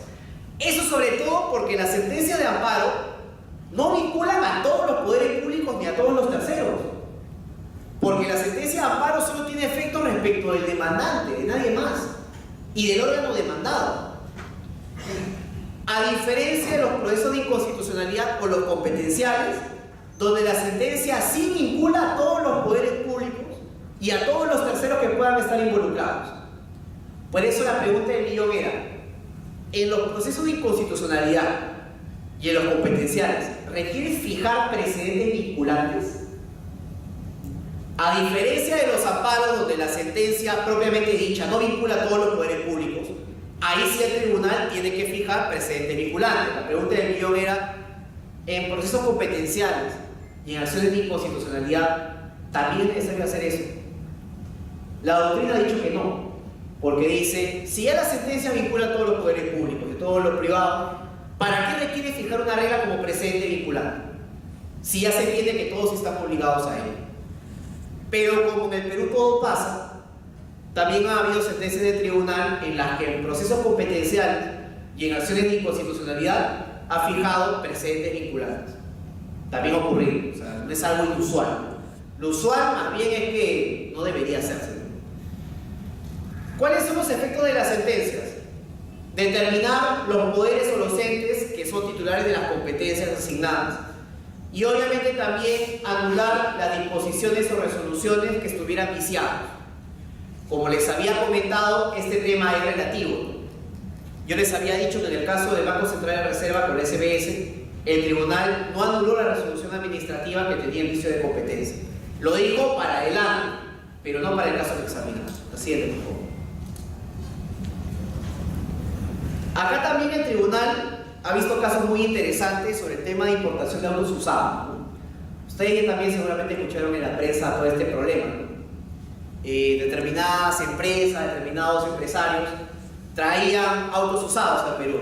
Eso sobre todo porque las sentencias de amparo no vinculan a todos los poderes públicos ni a todos los terceros. Porque la sentencia de amparo solo tiene efecto respecto del demandante, de nadie más, y del órgano demandado. A diferencia de los procesos de inconstitucionalidad o los competenciales, donde la sentencia sí vincula a todos los poderes públicos y a todos los terceros que puedan estar involucrados. Por eso la pregunta del millón era, en los procesos de inconstitucionalidad y en los competenciales, ¿requiere fijar precedentes vinculantes? A diferencia de los amparos donde la sentencia propiamente dicha no vincula a todos los poderes públicos, ahí sí el tribunal tiene que fijar precedentes vinculantes. La pregunta del millón era, en procesos competenciales y en acciones de inconstitucionalidad, ¿también es necesario hacer eso? La doctrina ha dicho que no, porque dice, si ya la sentencia vincula a todos los poderes públicos y a todos los privados, ¿para qué requiere fijar una regla como precedente vinculante? Si ya se entiende que todos están obligados a ello. Pero como en el Perú todo pasa, también ha habido sentencias del tribunal en las que en procesos competenciales y en acciones de inconstitucionalidad ha fijado precedentes vinculantes. También ha ocurrido, o sea, no es algo inusual. Lo usual más bien es que no debería hacerse. ¿Cuáles son los efectos de las sentencias? Determinar los poderes o los entes que son titulares de las competencias asignadas y obviamente también anular las disposiciones o resoluciones que estuvieran viciadas. Como les había comentado, este tema es relativo. Yo les había dicho que en el caso del Banco Central de Reserva con el SBS, el tribunal no anuló la resolución administrativa que tenía el vicio de competencia. Lo dijo para adelante, pero no para el caso que examinamos. Así es, por favor. Acá también el tribunal ha visto casos muy interesantes sobre el tema de importación de autos usados, ¿no? Ustedes también seguramente escucharon en la prensa todo este problema, ¿no? Determinadas empresas, determinados empresarios traían autos usados al Perú.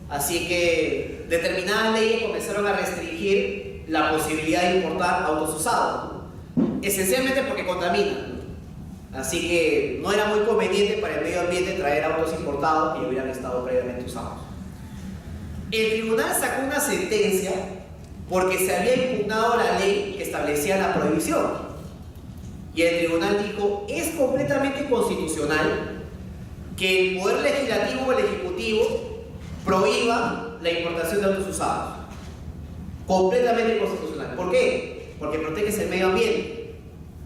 Así que determinadas leyes comenzaron a restringir la posibilidad de importar autos usados, ¿no? Esencialmente porque contaminan, ¿no? Así que no era muy conveniente para el medio ambiente traer autos importados que hubieran estado previamente usados. El tribunal sacó una sentencia porque se había impugnado la ley que establecía la prohibición. Y el tribunal dijo, es completamente constitucional que el Poder Legislativo o el Ejecutivo prohíba la importación de autos usados. Completamente constitucional. ¿Por qué? Porque proteges el medio ambiente.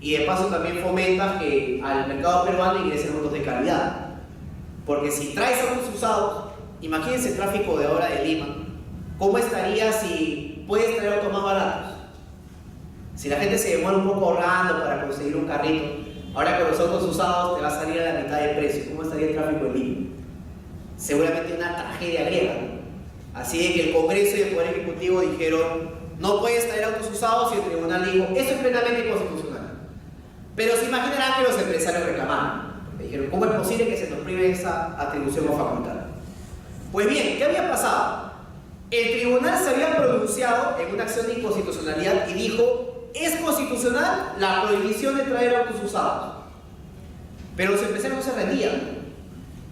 Y de paso también fomenta que al mercado peruano ingresen autos de calidad. Porque si traes autos usados, imagínense el tráfico de ahora de Lima. ¿Cómo estaría si puedes traer autos más baratos? Si la gente se demora un poco ahorrando para conseguir un carrito, ahora con los autos usados te va a salir a la mitad de precio. ¿Cómo estaría el tráfico de Lima? Seguramente una tragedia griega, ¿no? Así de que el Congreso y el Poder Ejecutivo dijeron, no puedes traer autos usados, y el tribunal dijo, eso es plenamente constitucional. Pero se imaginarán que los empresarios reclamaron. Dijeron, ¿cómo es posible que se nos prive esa atribución o facultad? Pues bien, ¿qué había pasado? El tribunal se había pronunciado en una acción de inconstitucionalidad y dijo: es constitucional la prohibición de traer autos usados. Pero los empresarios no se rendían.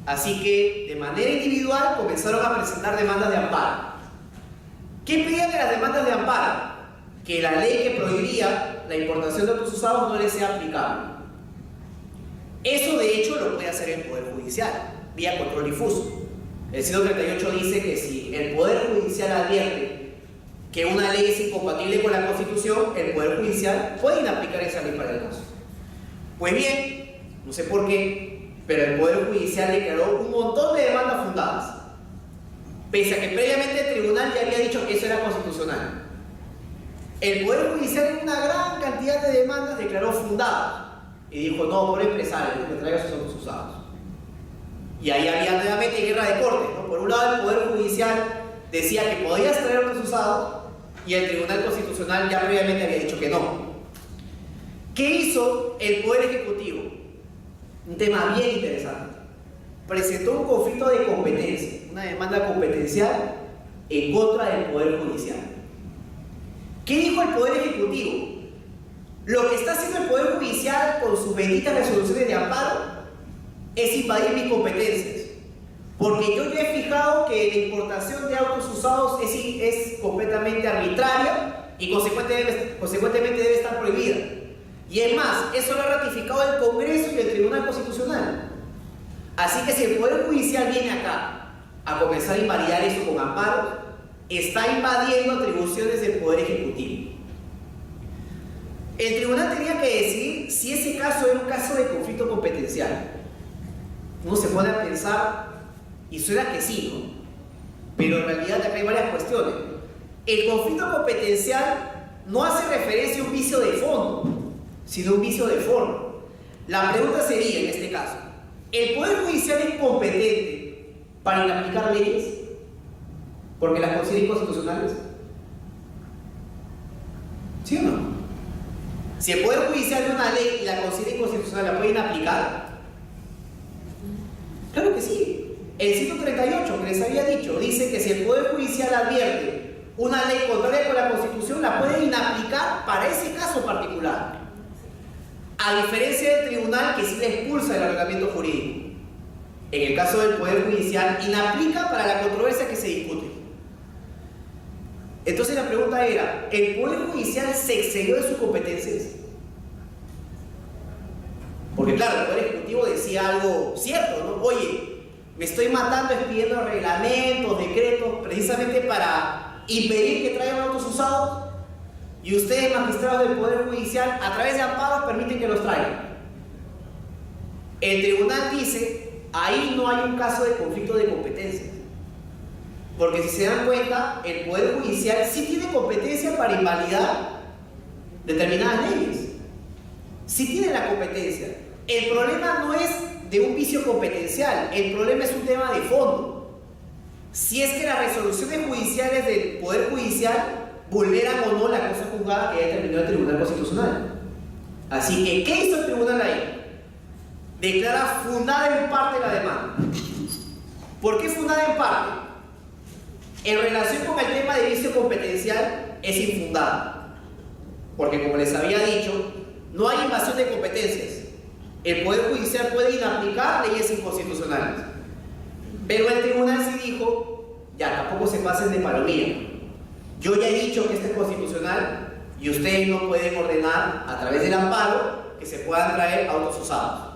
Así que, de manera individual, comenzaron a presentar demandas de amparo. ¿Qué pedían de las demandas de amparo? Que la ley que prohibía la importación de autos usados no les sea aplicable. Eso, de hecho, lo puede hacer el Poder Judicial, vía control difuso. El 138 dice que si el Poder Judicial advierte que una ley es incompatible con la Constitución, el Poder Judicial puede inaplicar esa ley para el caso. Pues bien, no sé por qué, pero el Poder Judicial declaró un montón de demandas fundadas, pese a que previamente el tribunal ya había dicho que eso era constitucional. El Poder Judicial, en una gran cantidad de demandas, declaró fundadas y dijo: no, por empresarios, que traiga sus autos usados. Y ahí había nuevamente guerra de cortes, ¿no? Por un lado, el Poder Judicial decía que podías traer autos usados y el Tribunal Constitucional ya previamente había dicho que no. ¿Qué hizo el Poder Ejecutivo? Un tema bien interesante. Presentó un conflicto de competencia, una demanda competencial en contra del Poder Judicial. ¿Qué dijo el Poder Ejecutivo? Lo que está haciendo el Poder Judicial con sus benditas resoluciones de amparo es invadir mis competencias, porque yo ya he fijado que la importación de autos usados es completamente arbitraria y consecuentemente debe estar prohibida. Y es más, eso lo ha ratificado el Congreso y el Tribunal Constitucional. Así que si el Poder Judicial viene acá a comenzar a invalidar eso con amparos, está invadiendo atribuciones del Poder Ejecutivo. El tribunal tenía que decidir si ese caso era un caso de conflicto competencial. Uno se pone a pensar y suena que sí, ¿no? Pero en realidad acá hay varias cuestiones. El conflicto competencial no hace referencia a un vicio de fondo, sino a un vicio de forma. La pregunta sería, en este caso: ¿el Poder Judicial es competente para aplicar leyes porque las considera inconstitucionales? ¿Sí o no? Si el Poder Judicial de una ley y la considera inconstitucional, ¿la pueden aplicar? Claro que sí. El 138, que les había dicho, dice que si el Poder Judicial advierte una ley contraria con la Constitución, la puede inaplicar para ese caso particular. A diferencia del tribunal, que sí le expulsa del ordenamiento jurídico. En el caso del Poder Judicial, inaplica para la controversia que se discute. Entonces la pregunta era: ¿el Poder Judicial se excedió de sus competencias? Porque claro, el Poder Ejecutivo decía algo cierto, ¿no? Oye, me estoy matando expidiendo reglamentos, decretos, precisamente para impedir que traigan autos usados, y ustedes, magistrados del Poder Judicial, a través de amparos permiten que los traigan. El tribunal dice: ahí no hay un caso de conflicto de competencias. Porque si se dan cuenta, el Poder Judicial sí tiene competencia para invalidar determinadas leyes. Sí tiene la competencia. El problema no es de un vicio competencial, el problema es un tema de fondo. Si es que las resoluciones judiciales del Poder Judicial vulneran o no la cosa juzgada que haya determinado el Tribunal Constitucional. Así que, ¿qué hizo el tribunal ahí? Declara fundada en parte la demanda. ¿Por qué fundada en parte? En relación con el tema de vicio competencial, es infundada. Porque, como les había dicho, no hay invasión de competencias. El Poder Judicial puede inaplicar leyes inconstitucionales. Pero el tribunal sí dijo: ya, tampoco se pasen de palomilla. Yo ya he dicho que esto es constitucional y ustedes no pueden ordenar a través del amparo que se puedan traer autos usados.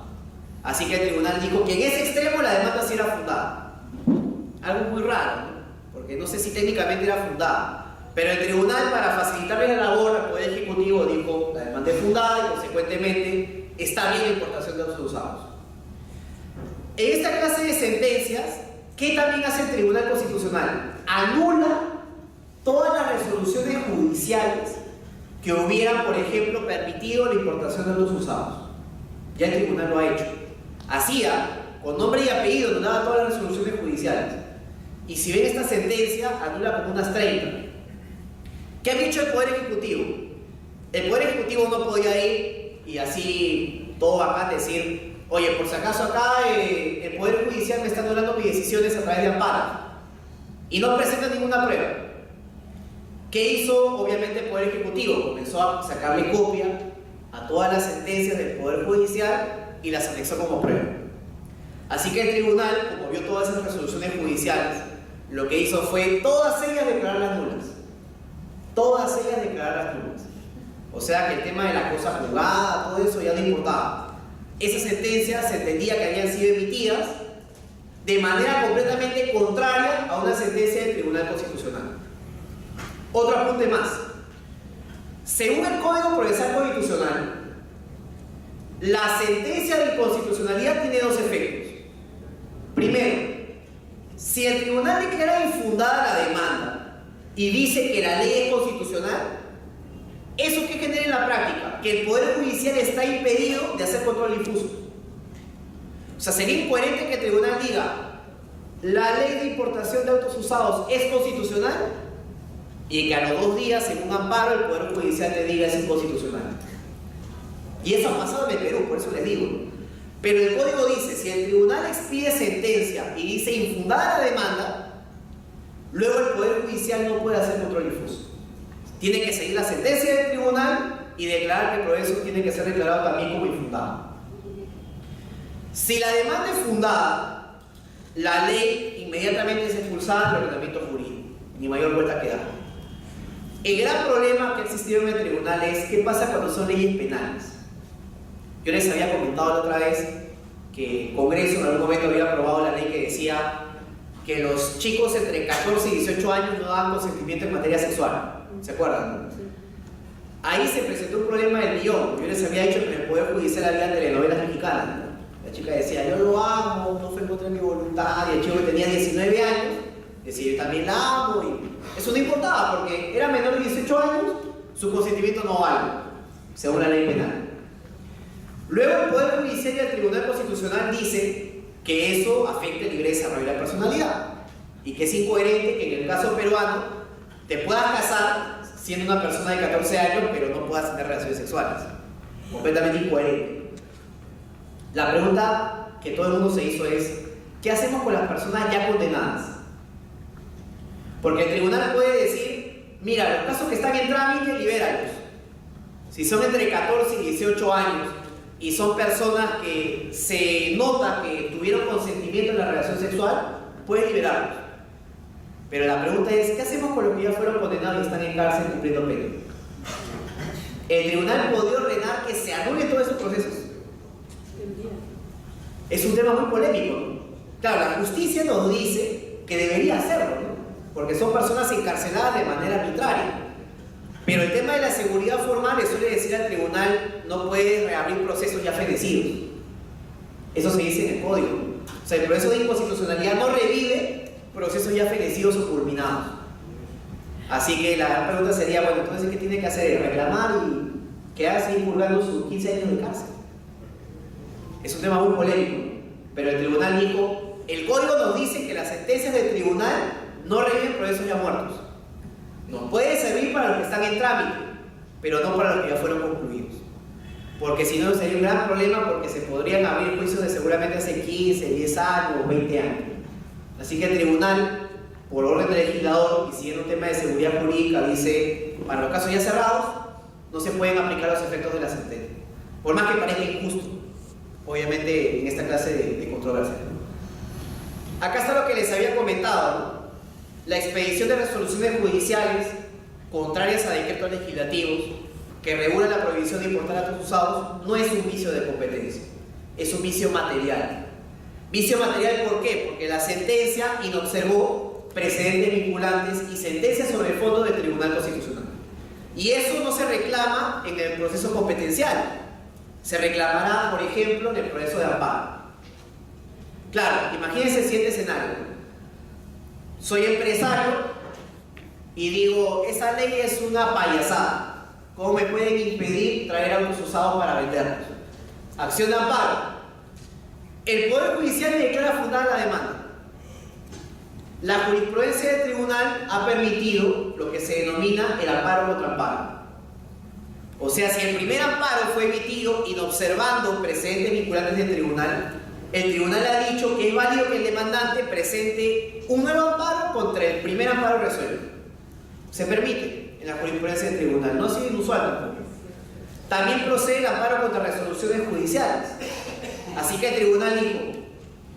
Así que el tribunal dijo que en ese extremo la demanda sí era fundada. Algo muy raro, ¿no? Porque no sé si técnicamente era fundada, pero el tribunal, para facilitarle la labor al Poder Ejecutivo, dijo: la demanda es fundada y consecuentemente está bien la importación de autos usados. En esta clase de sentencias, ¿qué también hace el Tribunal Constitucional? Anula todas las resoluciones judiciales que hubieran, por ejemplo, permitido la importación de autos usados. Ya el tribunal lo ha hecho. Hacía, con nombre y apellido, anulaba todas las resoluciones judiciales. Y si ven esta sentencia, anula como unas 30. ¿Qué ha dicho el Poder Ejecutivo? El Poder Ejecutivo no podía ir y así todo bacán decir: oye, por si acaso acá el Poder Judicial me está anulando mis decisiones a través de amparos. y no presenta ninguna prueba. ¿Qué hizo obviamente el Poder Ejecutivo? Comenzó a sacarle copia a todas las sentencias del Poder Judicial y las anexó como prueba. Así que el tribunal, como vio todas esas resoluciones judiciales, lo que hizo fue todas ellas declararlas nulas. Todas ellas declararlas nulas. O sea que el tema de la cosa juzgada, todo eso ya no importaba. Esas sentencias se entendía que habían sido emitidas de manera completamente contraria a una sentencia del Tribunal Constitucional. Otro apunte más. Según el Código Procesal Constitucional, la sentencia de inconstitucionalidad tiene dos efectos. Primero, si el tribunal declara infundada la demanda y dice que la ley es constitucional, ¿eso qué genera en la práctica? Que el Poder Judicial está impedido de hacer control difuso. O sea, sería incoherente que el tribunal diga la ley de importación de autos usados es constitucional y que a los 2 días, en un amparo, el Poder Judicial le diga es inconstitucional. Y eso ha pasado en el Perú, por eso les digo. Pero el código dice, si el tribunal expide sentencia y dice infundada la demanda, luego el Poder Judicial no puede hacer control difuso. Tiene que seguir la sentencia del tribunal y declarar que el proceso tiene que ser declarado también como infundado. Si la demanda es fundada, la ley inmediatamente es expulsada del ordenamiento jurídico, ni mayor vuelta que dar. El gran problema que ha existido en el tribunal es qué pasa cuando son leyes penales. Yo les había comentado la otra vez que el Congreso en algún momento había aprobado la ley que decía que los chicos entre 14 y 18 años no daban consentimiento en materia sexual. ¿Se acuerdan? Sí. Ahí se presentó un problema del millón. Yo les había dicho que en el Poder Judicial había telenovelas mexicanas, ¿no? La chica decía, yo lo amo, no fue en contra de mi voluntad, y el chico que tenía 19 años decía, yo también la amo, y eso no importaba porque era menor de 18 años, su consentimiento no vale, según la ley penal. Luego el Poder Judicial y el Tribunal Constitucional dice que eso afecta el libre desarrollo de la personalidad y que es incoherente que en el caso peruano te puedas casar siendo una persona de 14 años pero no puedas tener relaciones sexuales. Completamente incoherente. La pregunta que todo el mundo se hizo es, ¿qué hacemos con las personas ya condenadas? Porque el tribunal puede decir, mira, los casos que están en trámite, libéralos. Si son entre 14 y 18 años y son personas que se nota que tuvieron consentimiento en la relación sexual, puedes liberarlos. Pero la pregunta es, ¿qué hacemos con los que ya fueron condenados y están en cárcel cumpliendo pena? El tribunal podría ordenar que se anulen todos esos procesos. Es un tema muy polémico, ¿no? Claro, la justicia nos dice que debería hacerlo, ¿no? Porque son personas encarceladas de manera arbitraria. Pero el tema de la seguridad formal le suele decir al tribunal no puede reabrir procesos ya fenecidos. Eso se dice en el código. O sea, el proceso de inconstitucionalidad no revive procesos ya fenecidos o culminados. Así que la gran pregunta sería, bueno, entonces ¿qué tiene que hacer? Reclamar y quedarse purgando sus 15 años de cárcel. Es un tema muy polémico, pero el tribunal dijo, el código nos dice que las sentencias del tribunal no reviven procesos ya muertos. Nos puede servir para los que están en trámite, pero no para los que ya fueron concluidos. Porque si no sería un gran problema porque se podrían abrir juicios de seguramente hace 15, 10 años o 20 años. Así que el tribunal, por orden del legislador y siguiendo un tema de seguridad jurídica, dice, para los casos ya cerrados, no se pueden aplicar los efectos de la sentencia. Por más que parezca injusto, obviamente en esta clase de controversia. Acá está lo que les había comentado, ¿no? La expedición de resoluciones judiciales contrarias a decretos legislativos que regulan la prohibición de importar autos usados no es un vicio de competencia, es un vicio material. Vicio material, ¿por qué? Porque la sentencia inobservó precedentes vinculantes y sentencias sobre el fondo del Tribunal Constitucional. Y eso no se reclama en el proceso competencial, se reclamará, por ejemplo, en el proceso de amparo. Claro, imagínense el siguiente escenario. Soy empresario y digo, esa ley es una payasada. ¿Cómo me pueden impedir traer autos usados para venderlos? Acción de amparo. El Poder Judicial declara fundada la demanda. La jurisprudencia del tribunal ha permitido lo que se denomina el amparo contra amparo. O sea, si el primer amparo fue emitido inobservando precedentes vinculantes del tribunal, el tribunal ha dicho que es válido que el demandante presente un nuevo amparo contra el primer amparo resuelto. Se permite en la jurisprudencia del tribunal, no ha sido inusual tampoco. También procede el amparo contra resoluciones judiciales. Así que el tribunal dijo,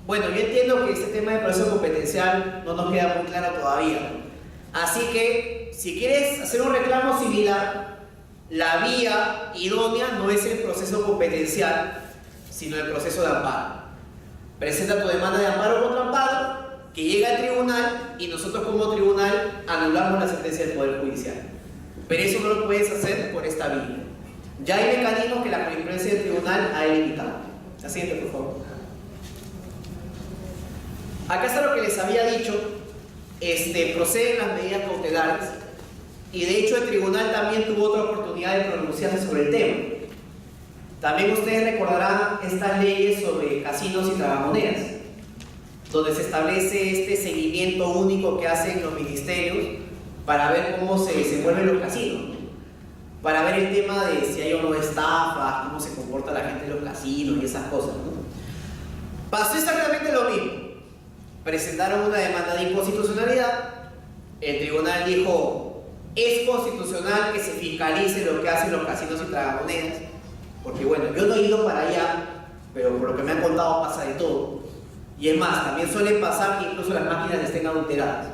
bueno, yo entiendo que este tema de proceso competencial no nos queda muy claro todavía. Así que, si quieres hacer un reclamo similar, la vía idónea no es el proceso competencial, sino el proceso de amparo. Presenta tu demanda de amparo contra amparo, que llega al tribunal y nosotros como tribunal anulamos la sentencia del Poder Judicial. Pero eso no lo puedes hacer por esta vía. Ya hay mecanismos que la jurisprudencia del tribunal ha delimitado. La siguiente, por favor. Acá está lo que les había dicho. Proceden las medidas cautelares y de hecho el tribunal también tuvo otra oportunidad de pronunciarse sobre el tema. También ustedes recordarán estas leyes sobre casinos y tragamonedas, donde se establece este seguimiento único que hacen los ministerios para ver cómo se desenvuelven los casinos, ¿no? Para ver el tema de si hay o no estafas, cómo se comporta la gente en los casinos y esas cosas, ¿no? Pasó exactamente lo mismo. Presentaron una demanda de inconstitucionalidad, el tribunal dijo, es constitucional que se fiscalice lo que hacen los casinos y tragamonedas, porque bueno, yo no he ido para allá, pero por lo que me han contado pasa de todo. Y es más, también suele pasar que incluso las máquinas estén adulteradas.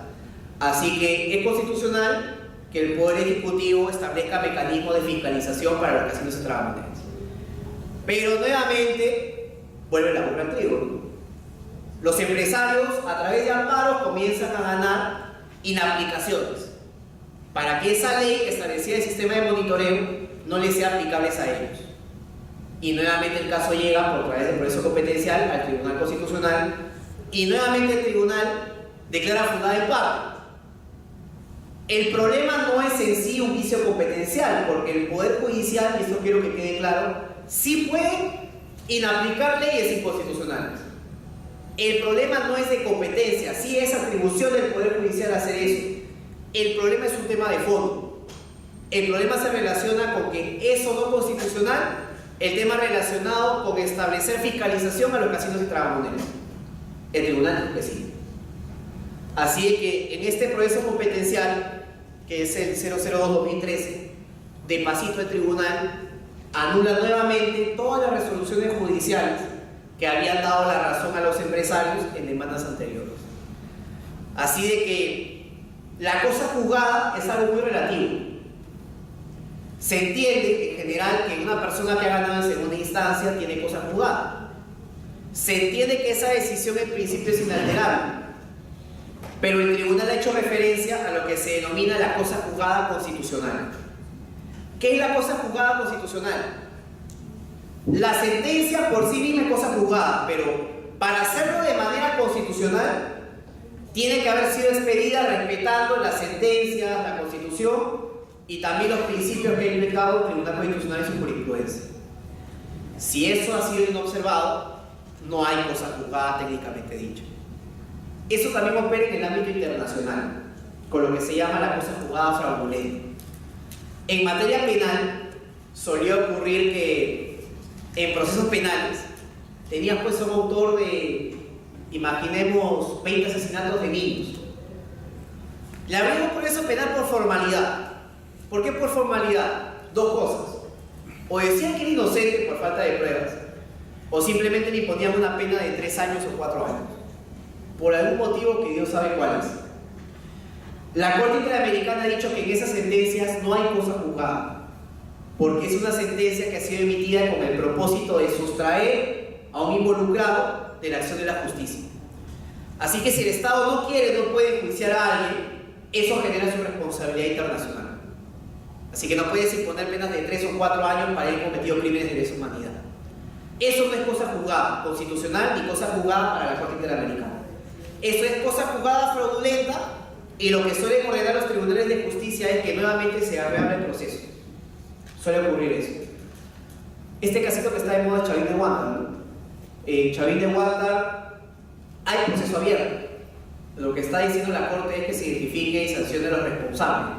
Así que es constitucional que el Poder Ejecutivo establezca mecanismos de fiscalización para los casinos y tragamonedas. Pero nuevamente, vuelve la burra al trigo, ¿no? Los empresarios, a través de amparos, comienzan a ganar inaplicaciones para que esa ley que establecía el sistema de monitoreo no les sea aplicable a ellos. Y nuevamente el caso llega por través del proceso competencial al Tribunal Constitucional y nuevamente el tribunal declara fundada en parte. El problema no es en sí un vicio competencial, porque el Poder Judicial, y esto quiero que quede claro, sí puede inaplicar leyes inconstitucionales. El problema no es de competencia, sí es atribución del Poder Judicial hacer eso. El problema es un tema de fondo. El problema se relaciona con que eso no constitucional, el tema relacionado con establecer fiscalización a los casinos y tragamonedas. El tribunal dijo que sí. Así es que en este proceso competencial, que es el 002-2013, de pasito el tribunal anula nuevamente todas las resoluciones judiciales que habían dado la razón a los empresarios en demandas anteriores. Así de que la cosa juzgada es algo muy relativo. Se entiende en general que una persona que ha ganado en segunda instancia tiene cosa juzgada. Se entiende que esa decisión en principio es inalterable, pero el tribunal ha hecho referencia a lo que se denomina la cosa juzgada constitucional. ¿Qué es la cosa juzgada constitucional? La sentencia por sí misma es cosa juzgada, pero para hacerlo de manera constitucional tiene que haber sido expedida respetando las sentencias, la Constitución y también los principios que ha implicado el Tribunal Constitucional y su jurisprudencia. Si eso ha sido inobservado, no hay cosa juzgada técnicamente dicha. Eso también opera en el ámbito internacional, con lo que se llama la cosa juzgada fraudulenta. En materia penal, solía ocurrir que en procesos penales tenías pues un autor de, imaginemos, 20 asesinatos de niños. Le abrimos un proceso penal por formalidad. ¿Por qué por formalidad? Dos cosas. O decían que era inocente por falta de pruebas, o simplemente le imponían una pena de 3 años o 4 años. Por algún motivo que Dios sabe cuál es. La Corte Interamericana ha dicho que en esas sentencias no hay cosa juzgada, porque es una sentencia que ha sido emitida con el propósito de sustraer a un involucrado de la acción de la justicia. Así que si el Estado no quiere, no puede enjuiciar a alguien, eso genera su responsabilidad internacional. Así que no puedes imponer penas de 3 o 4 años para haber cometido crímenes de lesa humanidad. Eso no es cosa juzgada constitucional ni cosa juzgada para la Corte Interamericana. Eso es cosa juzgada fraudulenta, y lo que suelen ordenar los tribunales de justicia es que nuevamente se reabra el proceso. Suele ocurrir eso. Este casito que está de moda es Chavín de Huántar, ¿no? En Chavín de Huántar hay proceso abierto. Lo que está diciendo la Corte es que se identifique y sancione a los responsables.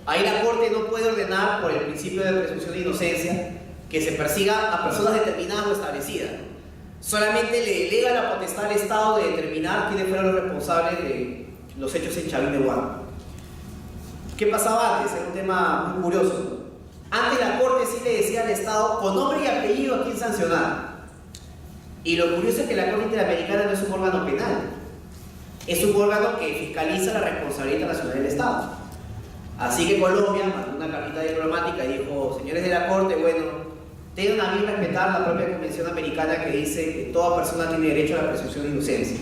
Ahí la Corte no puede ordenar, por el principio de presunción de inocencia, que se persiga a personas determinadas o establecidas. solamente le delega la potestad al Estado de determinar quiénes fueron los responsables de los hechos en Chavín de Huanca. ¿Qué pasaba antes? Era un tema muy curioso, ¿no? Antes la Corte sí le decía al Estado con nombre y apellido a quién sancionar. Y lo curioso es que la Corte Interamericana no es un órgano penal, es un órgano que fiscaliza la responsabilidad internacional del Estado. Así que Colombia mandó una cartita diplomática y dijo: señores de la Corte, bueno, tengan a bien respetar la propia Convención Americana que dice que toda persona tiene derecho a la presunción de inocencia.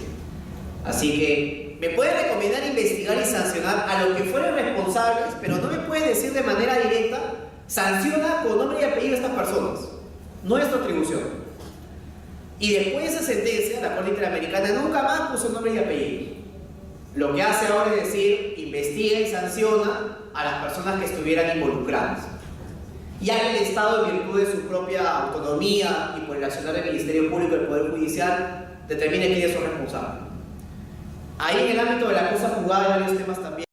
Así que me pueden recomendar investigar y sancionar a los que fueron responsables, pero no me pueden decir de manera directa: sanciona con nombre y apellido a estas personas. No es tu atribución. Y después de esa sentencia, la Corte Interamericana nunca más puso nombre y apellido. Lo que hace ahora es decir: investiga y sanciona a las personas que estuvieran involucradas. Ya que el Estado, en virtud de su propia autonomía y por el accionar del Ministerio Público y del Poder Judicial, determine quiénes son responsables. Ahí en el ámbito de la cosa juzgada hay varios temas también.